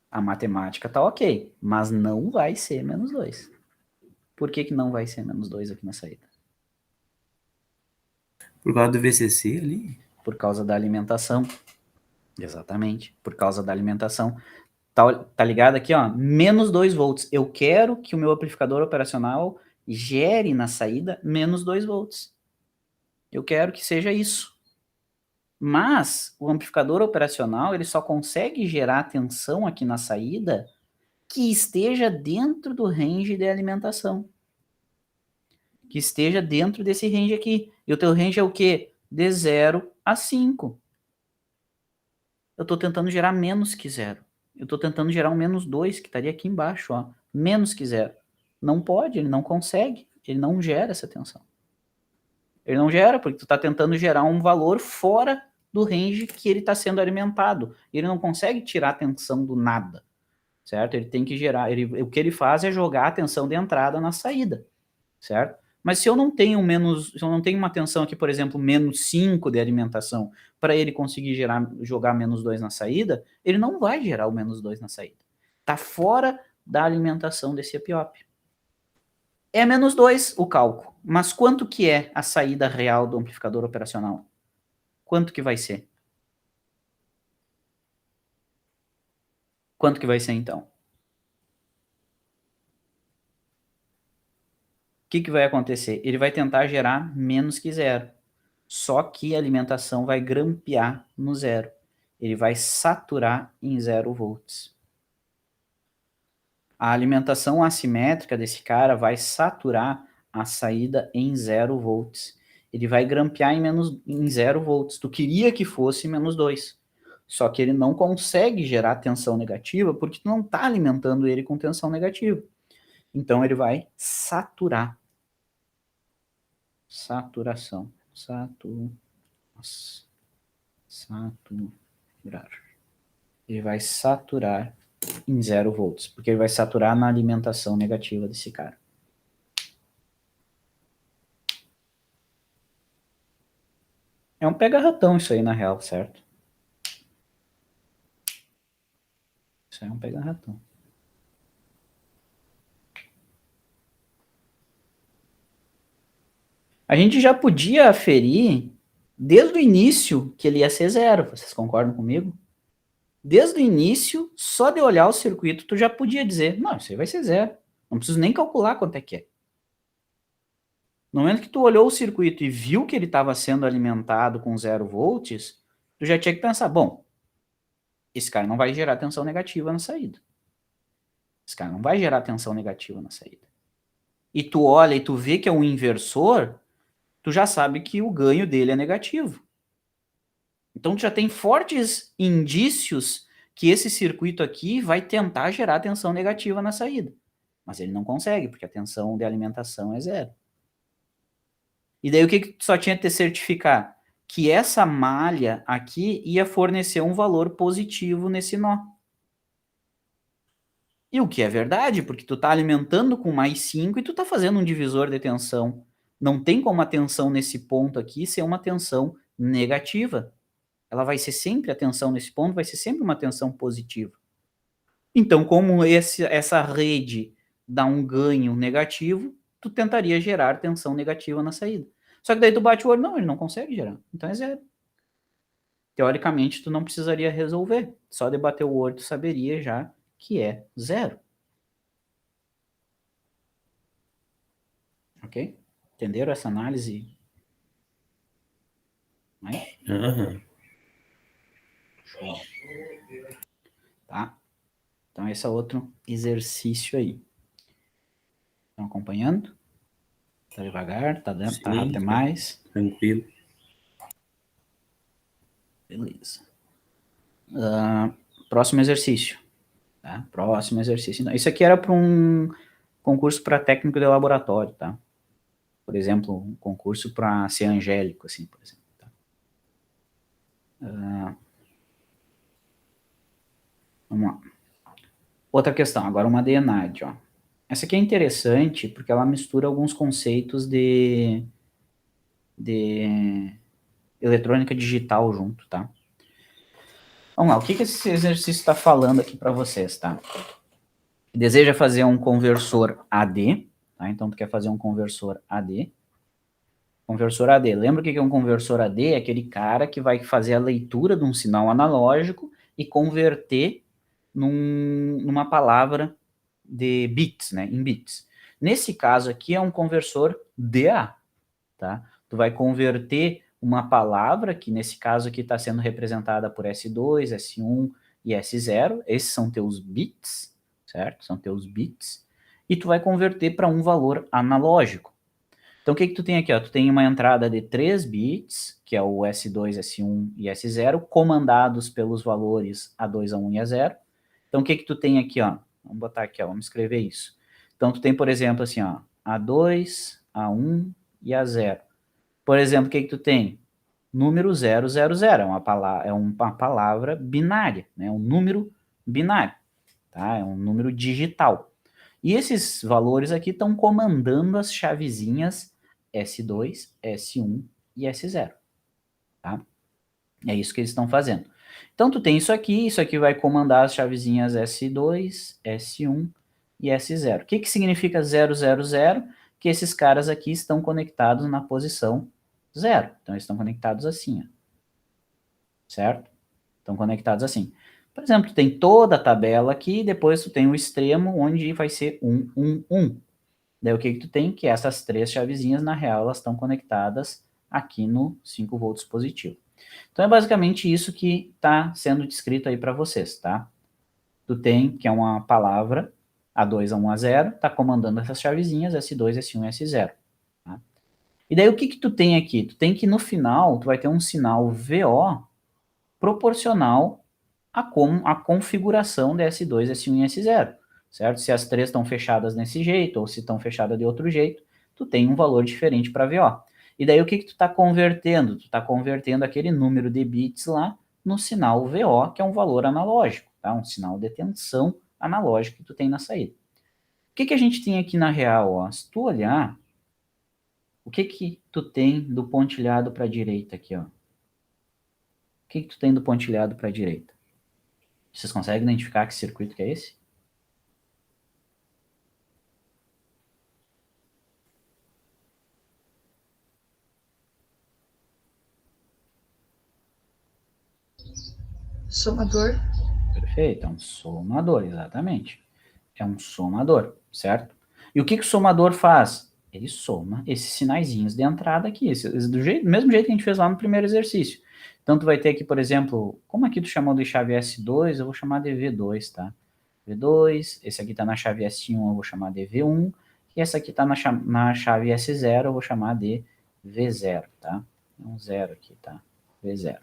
A matemática tá ok, mas não vai ser menos 2. Por que não vai ser menos 2 aqui na saída? Por causa do VCC ali? Por causa da alimentação. Exatamente, por causa da alimentação. Tá ligado aqui, ó, menos 2 volts. Eu quero que o meu amplificador operacional gere na saída menos 2 volts. Eu quero que seja isso. Mas o amplificador operacional, ele só consegue gerar tensão aqui na saída que esteja dentro do range de alimentação. Que esteja dentro desse range aqui. E o teu range é o quê? De 0 a 5. Eu estou tentando gerar menos que 0. Eu estou tentando gerar um menos 2, que estaria aqui embaixo, ó. Menos que 0. Não pode, ele não consegue. Ele não gera essa tensão. Ele não gera, porque tu está tentando gerar um valor fora do range que ele está sendo alimentado. Ele não consegue tirar a tensão do nada, certo? Ele tem que gerar, o que ele faz é jogar a tensão de entrada na saída, certo? Mas se eu não tenho se eu não tenho uma tensão aqui, por exemplo, menos 5 de alimentação, para ele conseguir jogar menos 2 na saída, ele não vai gerar o menos 2 na saída. Está fora da alimentação desse EPIOP. É menos 2 o cálculo, mas quanto que é a saída real do amplificador operacional? Quanto que vai ser? Quanto que vai ser, então? O que vai acontecer? Ele vai tentar gerar menos que 0. Só que a alimentação vai grampear no 0. Ele vai saturar em 0 volts. A alimentação assimétrica desse cara vai saturar a saída em 0 volts. Ele vai grampear em 0 volts. Tu queria que fosse menos 2. Só que ele não consegue gerar tensão negativa porque tu não está alimentando ele com tensão negativa. Então ele vai saturar. Saturação. Saturar. Ele vai saturar em 0 volts, porque ele vai saturar na alimentação negativa desse cara. É um pega-ratão isso aí, na real, certo? Isso aí é um pega-ratão. A gente já podia aferir desde o início que ele ia ser zero. Vocês concordam comigo? Desde o início, só de olhar o circuito, tu já podia dizer, não, isso aí vai ser zero. Não preciso nem calcular quanto é que é. No momento que tu olhou o circuito e viu que ele estava sendo alimentado com 0 volts, tu já tinha que pensar, bom, esse cara não vai gerar tensão negativa na saída. Esse cara não vai gerar tensão negativa na saída. E tu olha e tu vê que é um inversor, tu já sabe que o ganho dele é negativo. Então tu já tem fortes indícios que esse circuito aqui vai tentar gerar tensão negativa na saída. Mas ele não consegue, porque a tensão de alimentação é zero. E daí o que tu só tinha que te certificar? Que essa malha aqui ia fornecer um valor positivo nesse nó. E o que é verdade, porque tu tá alimentando com mais 5 e tu tá fazendo um divisor de tensão. Não tem como a tensão nesse ponto aqui ser uma tensão negativa. Ela vai ser sempre, a tensão nesse ponto vai ser sempre uma tensão positiva. Então, como essa rede dá um ganho negativo, tu tentaria gerar tensão negativa na saída. Só que daí tu bate o olho, não, ele não consegue gerar. Então é zero. Teoricamente, tu não precisaria resolver. Só de bater o olho, tu saberia já que é zero. Ok? Entenderam essa análise? Aham. Show. Tá? Então esse é outro exercício aí. Estão acompanhando? Tá devagar? Tá dando? Tá rápido Sim, demais? tranquilo. Beleza. Próximo exercício. Tá? Próximo exercício. Então, isso aqui era para um concurso para técnico de laboratório, tá? Por exemplo, um concurso para ser angélico, assim, por exemplo. Tá? Vamos lá. Outra questão, agora uma de ENAD, ó. Essa aqui é interessante porque ela mistura alguns conceitos de eletrônica digital junto, tá? Vamos lá, o que esse exercício está falando aqui para vocês, tá? Deseja fazer um conversor AD, tá? Então, tu quer fazer um conversor AD. Conversor AD. Lembra o que é um conversor AD? É aquele cara que vai fazer a leitura de um sinal analógico e converter numa palavra de bits, né? Em bits. Nesse caso aqui é um conversor DA, tá? Tu vai converter uma palavra, que nesse caso aqui está sendo representada por S2, S1 e S0. Esses são teus bits, certo? São teus bits. E tu vai converter para um valor analógico. Então, o que tu tem aqui? Ó? Tu tem uma entrada de 3 bits, que é o S2, S1 e S0, comandados pelos valores A2, A1 e A0. Então, o que tu tem aqui? Ó? Vamos botar aqui, ó, vamos escrever isso. Então, tu tem, por exemplo, assim, ó, A2, A1 e A0. Por exemplo, o que tu tem? Número 000, é uma palavra binária, né? Um número binário, tá? É um número digital. E esses valores aqui estão comandando as chavezinhas S2, S1 e S0, tá? É isso que eles estão fazendo. Então, tu tem isso aqui vai comandar as chavezinhas S2, S1 e S0. O que significa 000? Que esses caras aqui estão conectados na posição 0. Então, eles estão conectados assim, ó. Certo? Estão conectados assim. Por exemplo, tu tem toda a tabela aqui, depois tu tem o extremo, onde vai ser 1, 1, 1. Daí o que tu tem? Que essas três chavezinhas, na real, elas estão conectadas aqui no 5 volts positivo. Então é basicamente isso que está sendo descrito aí para vocês, tá? Tu tem, que é uma palavra, A2, A1, A0, está comandando essas chavezinhas, S2, S1 e S0. Tá? E daí o que tu tem aqui? Tu tem que no final, tu vai ter um sinal VO proporcional a configuração de S2, S1 e S0, certo? Se as três estão fechadas nesse jeito, ou se estão fechadas de outro jeito, tu tem um valor diferente para VO. E daí o que tu está convertendo? Tu está convertendo aquele número de bits lá no sinal VO, que é um valor analógico, tá? Um sinal de tensão analógico que tu tem na saída. O que a gente tem aqui na real? Ó? Se tu olhar, o que tu tem do pontilhado para a direita aqui? Ó? O que tu tem do pontilhado para a direita? Vocês conseguem identificar que circuito que é esse? Somador. Perfeito, é um somador, exatamente. É um somador, certo? E o que o somador faz? Ele soma esses sinaizinhos de entrada aqui, do mesmo jeito que a gente fez lá no primeiro exercício. Então, tu vai ter aqui, por exemplo, como aqui tu chamou de chave S2, eu vou chamar de V2, tá? V2, esse aqui tá na chave S1, eu vou chamar de V1, e essa aqui tá na chave S0, eu vou chamar de V0, tá? Um zero aqui, tá? V0.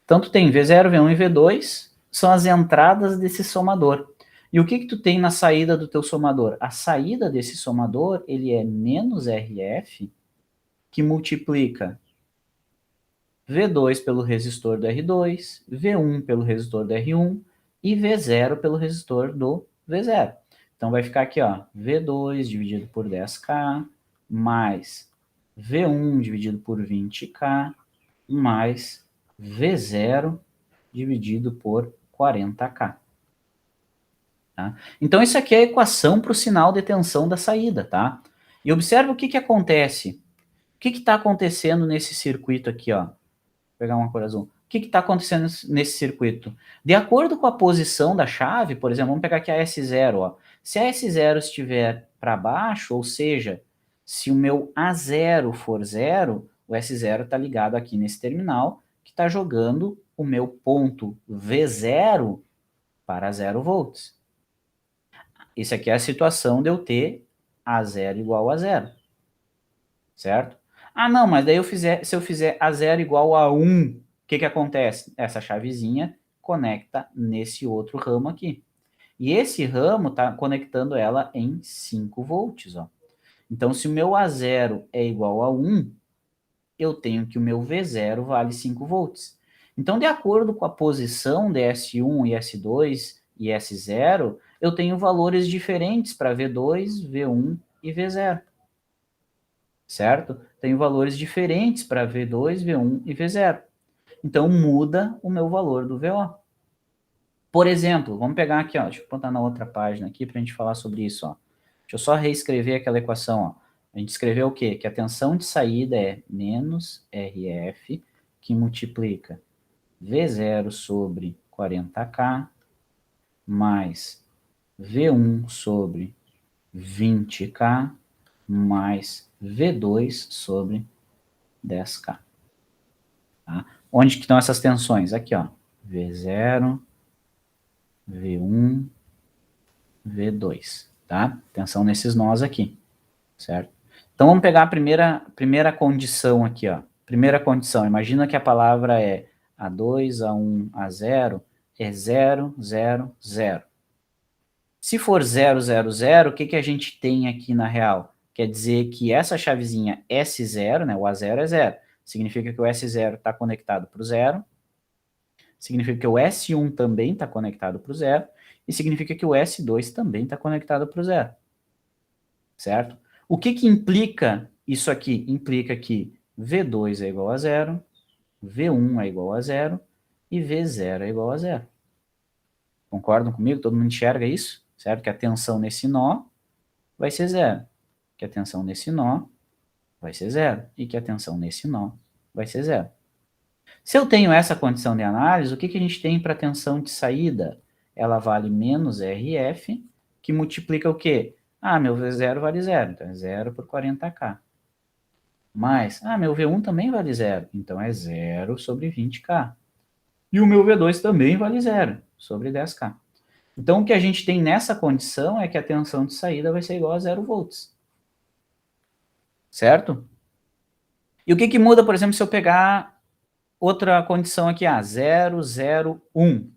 Então, tu tem V0, V1 e V2, são as entradas desse somador. E o que tu tem na saída do teu somador? A saída desse somador, ele é menos RF, que multiplica V2 pelo resistor do R2, V1 pelo resistor do R1 e V0 pelo resistor do V0. Então, vai ficar aqui, ó, V2 dividido por 10K, mais V1 dividido por 20K, mais V0 dividido por 40K. Tá? Então, isso aqui é a equação para o sinal de tensão da saída, tá? E observa o que acontece. O que está acontecendo nesse circuito aqui, ó? Vou pegar uma cor azul. O que está acontecendo nesse circuito? De acordo com a posição da chave, por exemplo, vamos pegar aqui a S0, ó. Se a S0 estiver para baixo, ou seja, se o meu A0 for 0, o S0 está ligado aqui nesse terminal, que está jogando o meu ponto V0 para 0 volts. Isso aqui é a situação de eu ter A0 igual a 0. Certo? Ah, não, mas daí se eu fizer A0 igual a 1, o que acontece? Essa chavezinha conecta nesse outro ramo aqui. E esse ramo está conectando ela em 5 volts. Ó. Então, se o meu A0 é igual a 1, eu tenho que o meu V0 vale 5 volts. Então, de acordo com a posição de S1 e S2 e S0, eu tenho valores diferentes para V2, V1 e V0. Certo? Tenho valores diferentes para V2, V1 e V0. Então, muda o meu valor do VO. Por exemplo, vamos pegar aqui, ó, deixa eu botar na outra página aqui para a gente falar sobre isso. Ó. Deixa eu só reescrever aquela equação. Ó. A gente escreveu o quê? Que a tensão de saída é menos RF, que multiplica V0 sobre 40K, mais V1 sobre 20K, mais V2 sobre 10K. Tá? Onde que estão essas tensões? Aqui, ó. V0, V1, V2. Tá? Tensão nesses nós aqui. Certo? Então, vamos pegar a primeira condição aqui, ó. Primeira condição. Imagina que a palavra é A2, A1, A0, é 0, 0, 0. Se for 0, 0, 0, o que a gente tem aqui na real? Quer dizer que essa chavezinha S0, né, o A0 é 0. Significa que o S0 está conectado para o 0. Significa que o S1 também está conectado para o 0. E significa que o S2 também está conectado para o 0. Certo? O que implica isso aqui? Implica que V2 é igual a 0, V1 é igual a 0 e V0 é igual a 0. Concordam comigo? Todo mundo enxerga isso? Certo? Que a tensão nesse nó vai ser 0. Que a tensão nesse nó vai ser 0. E que a tensão nesse nó vai ser 0. Se eu tenho essa condição de análise, o que a gente tem para a tensão de saída? Ela vale menos RF, que multiplica o quê? Ah, meu V0 vale 0, então é 0 por 40K. Mais, meu V1 também vale 0, então é 0 sobre 20K. E o meu V2 também vale 0 sobre 10K. Então, o que a gente tem nessa condição é que a tensão de saída vai ser igual a 0 volts. Certo? E o que muda, por exemplo, se eu pegar outra condição aqui, 0, 0, 1.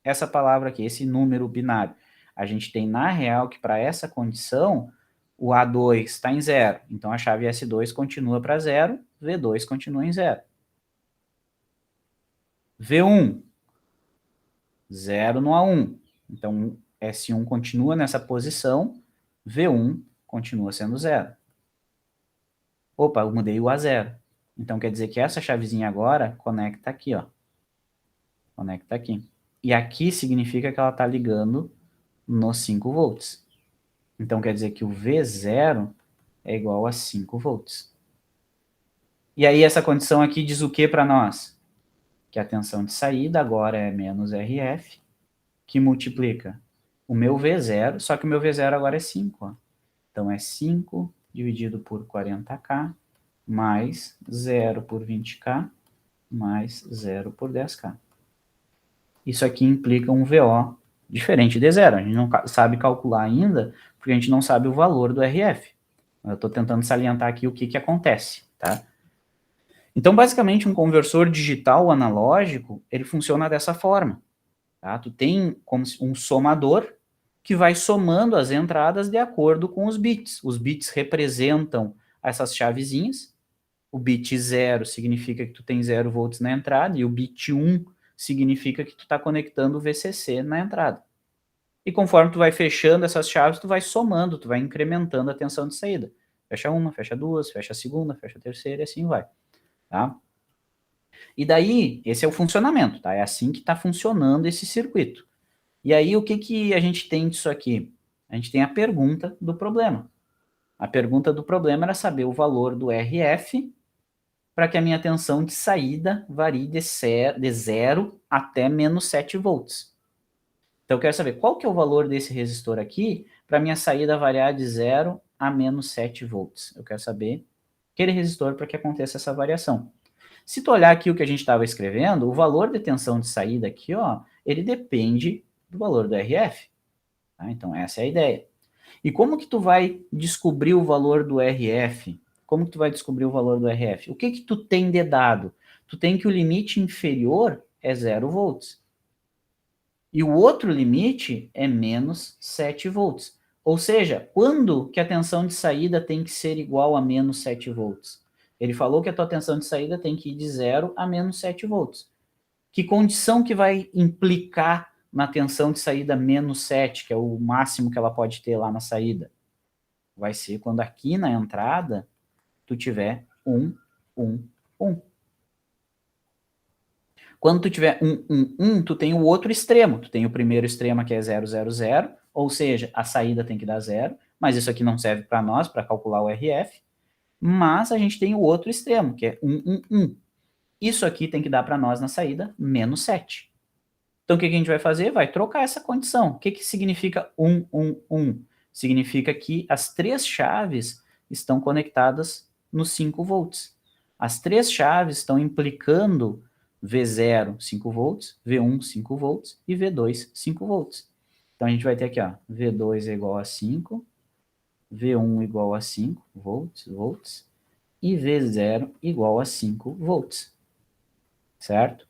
Essa palavra aqui, esse número binário. A gente tem, na real, que para essa condição, o A2 está em 0. Então, a chave S2 continua para 0, V2 continua em 0. V1, 0 no A1. Então, S1 continua nessa posição, V1 continua sendo 0. Opa, eu mudei o A0. Então, quer dizer que essa chavezinha agora conecta aqui, ó. Conecta aqui. E aqui significa que ela está ligando nos 5 volts. Então, quer dizer que o V0 é igual a 5 volts. E aí, essa condição aqui diz o que para nós? que a tensão de saída agora é menos RF, que multiplica o meu V0, só que o meu V0 agora é 5. Ó. Então, é 5 dividido por 40K, mais 0 por 20K, mais 0 por 10K. Isso aqui implica um VO diferente de zero. A gente não sabe calcular ainda, porque a gente não sabe o valor do RF. Eu estou tentando salientar aqui o que acontece, tá? Então, basicamente, um conversor digital analógico, ele funciona dessa forma. Tá? Tu tem como um somador que vai somando as entradas de acordo com os bits. Os bits representam essas chavezinhas. O bit 0 significa que tu tem 0 volts na entrada, e o bit 1 significa que tu está conectando o VCC na entrada. E conforme tu vai fechando essas chaves, tu vai somando, tu vai incrementando a tensão de saída. Fecha uma, fecha duas, fecha a segunda, fecha a terceira, e assim vai. Tá? E daí, esse é o funcionamento, tá? É assim que está funcionando esse circuito. E aí, o que a gente tem disso aqui? A gente tem a pergunta do problema. A pergunta do problema era saber o valor do RF para que a minha tensão de saída varie de 0 até menos 7 volts. Então, eu quero saber qual que é o valor desse resistor aqui para a minha saída variar de 0 a menos 7 volts. Eu quero saber aquele resistor para que aconteça essa variação. Se tu olhar aqui o que a gente estava escrevendo, o valor de tensão de saída aqui, ó, ele depende do valor do RF. Tá? Então, essa é a ideia. E como que tu vai descobrir o valor do RF? Como que tu vai descobrir o valor do RF? O que que tu tem de dado? Tu tem que o limite inferior é 0 volts. E o outro limite é menos 7 volts. Ou seja, quando que a tensão de saída tem que ser igual a menos 7 volts? Ele falou que a tua tensão de saída tem que ir de 0 a menos 7 volts. Que condição que vai implicar na tensão de saída menos 7, que é o máximo que ela pode ter lá na saída? Vai ser quando aqui na entrada tu tiver 1, 1, 1. Quando tu tiver 1, 1, 1, tu tem o outro extremo. Tu tem o primeiro extremo que é 0, 0, 0, ou seja, a saída tem que dar 0, mas isso aqui não serve para nós, para calcular o RF. Mas a gente tem o outro extremo, que é 1, 1, 1. Isso aqui tem que dar para nós na saída menos 7. Então, o que a gente vai fazer? Vai trocar essa condição. O que significa 1, 1, 1? Significa que as três chaves estão conectadas nos 5 volts. As três chaves estão implicando V0, 5 volts, V1, 5 volts e V2, 5 volts. Então, a gente vai ter aqui, ó, V2 é igual a 5, V1 igual a 5 volts, e V0 igual a 5 volts. Certo?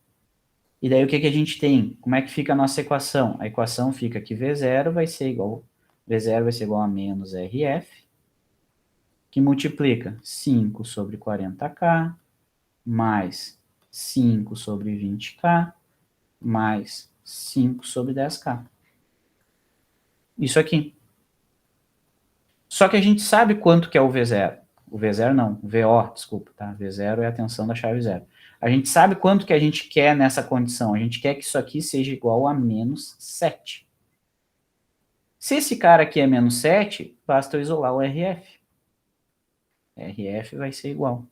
E daí o que a gente tem? Como é que fica a nossa equação? A equação fica que V0 vai ser igual a menos RF, que multiplica 5 sobre 40K, mais 5 sobre 20K, mais 5 sobre 10K. Isso aqui. Só que a gente sabe quanto que é o V0. O V0 não, o VO, desculpa, tá? V0 é a tensão da chave 0. A gente sabe quanto que a gente quer nessa condição. A gente quer que isso aqui seja igual a menos 7. Se esse cara aqui é menos 7, basta eu isolar o RF. RF vai ser igual.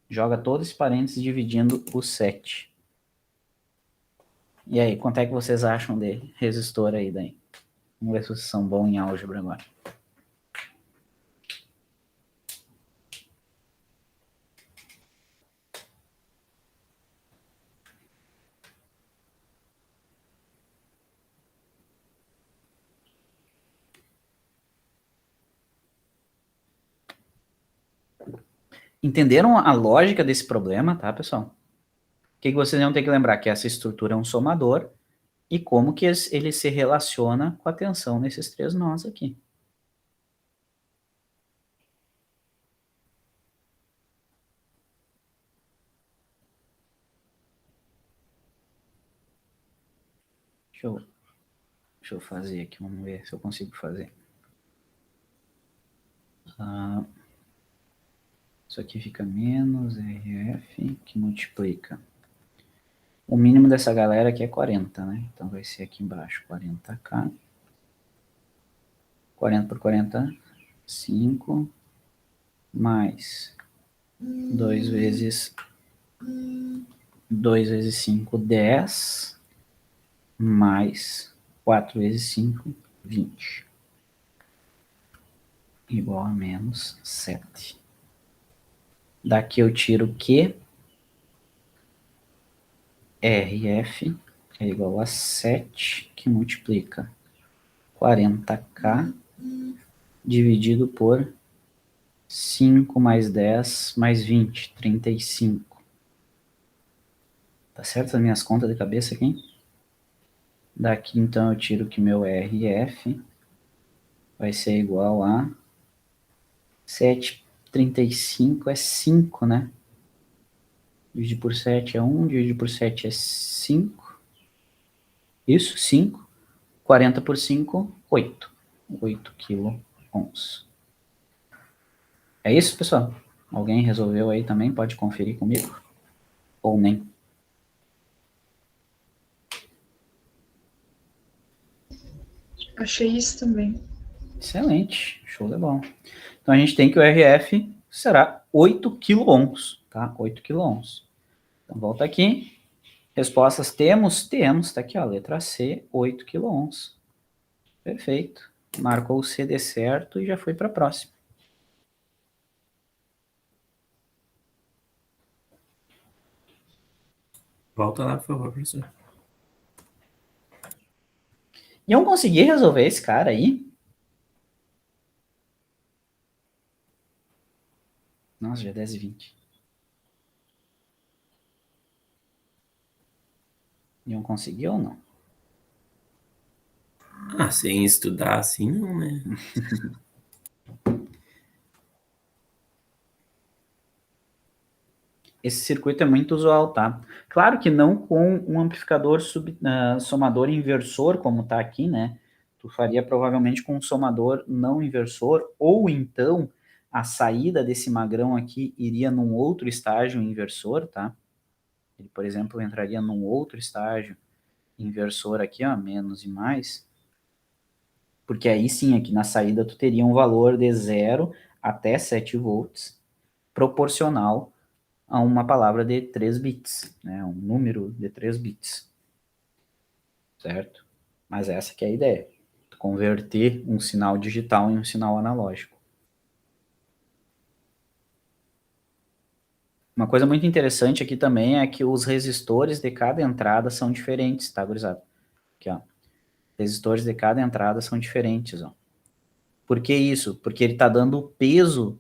Joga todo esse parênteses dividindo o 7. E aí, quanto é que vocês acham de resistor aí daí? Vamos ver se vocês são bons em álgebra agora. Entenderam a lógica desse problema, tá, pessoal? O que vocês vão ter que lembrar? Que essa estrutura é um somador e como que ele se relaciona com a tensão nesses três nós aqui. Deixa eu fazer aqui, vamos ver se eu consigo fazer. Isso aqui fica menos RF, que multiplica. O mínimo dessa galera aqui é 40, né? Então vai ser aqui embaixo, 40K. 40 por 40, 5. Mais 2 vezes 2 vezes 5, 10, mais 4 vezes 5, 20. Igual a menos 7. Daqui eu tiro que RF é igual a 7, que multiplica 40K dividido por 5 mais 10 mais 20, 35. Tá certo as minhas contas de cabeça aqui? Daqui, então, eu tiro que meu RF vai ser igual a 7,35 é 5, né? Dividir por 7 é 1, dividir por 7 é 5. Isso, 5. 40 por 5, 8. 8 quiloohms. É isso, pessoal? Alguém resolveu aí também? Pode conferir comigo? Ou nem? Achei isso também. Excelente, show de bola. Então a gente tem que o RF será 8 quiloohms, tá? 8 quiloohms. Então volta aqui. Respostas temos? Temos, tá aqui, ó, letra C, 8 quiloohms. Perfeito. Marcou o C de certo e já foi para a próxima. Volta lá, por favor, professor. E eu consegui resolver esse cara aí? Nossa, já é 10h20. Iam conseguir ou não? Ah, sem estudar assim, não, né? Esse circuito é muito usual, tá? Claro que não com um amplificador somador inversor, como tá aqui, né? Tu faria provavelmente com um somador não inversor, ou então a saída desse magrão aqui iria num outro estágio inversor, tá? Ele, por exemplo, entraria num outro estágio inversor aqui, ó, menos e mais, porque aí sim, aqui na saída tu teria um valor de 0 até 7 volts, proporcional a uma palavra de 3 bits, né, um número de 3 bits, certo? Mas essa que é a ideia, converter um sinal digital em um sinal analógico. Uma coisa muito interessante aqui também é que os resistores de cada entrada são diferentes, tá, gurizada? Aqui, ó. Resistores de cada entrada são diferentes, ó. Por que isso? Porque ele está dando o peso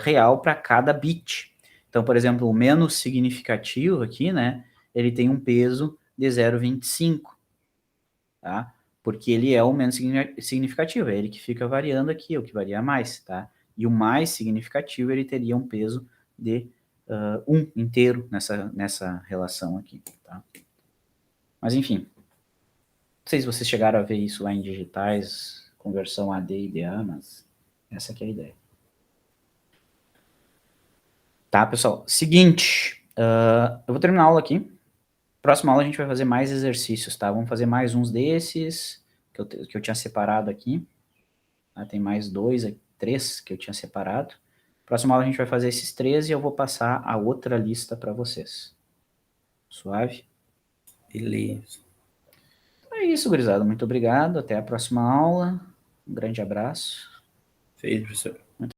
real para cada bit. Então, por exemplo, o menos significativo aqui, né, ele tem um peso de 0,25, tá? Porque ele é o menos significativo, é ele que fica variando aqui, é o que varia mais, tá? E o mais significativo, ele teria um peso de 1 inteiro nessa relação aqui, tá? Mas, enfim, não sei se vocês chegaram a ver isso lá em digitais, conversão AD e DA, mas essa aqui é a ideia. Tá, pessoal? Seguinte, eu vou terminar a aula aqui. Próxima aula a gente vai fazer mais exercícios, tá? Vamos fazer mais uns desses que eu tinha separado aqui. Tá? Tem mais 3 que eu tinha separado. Próxima aula a gente vai fazer esses 3 e eu vou passar a outra lista para vocês. Suave? Beleza. É isso, gurizada. Muito obrigado. Até a próxima aula. Um grande abraço. Feito, professor.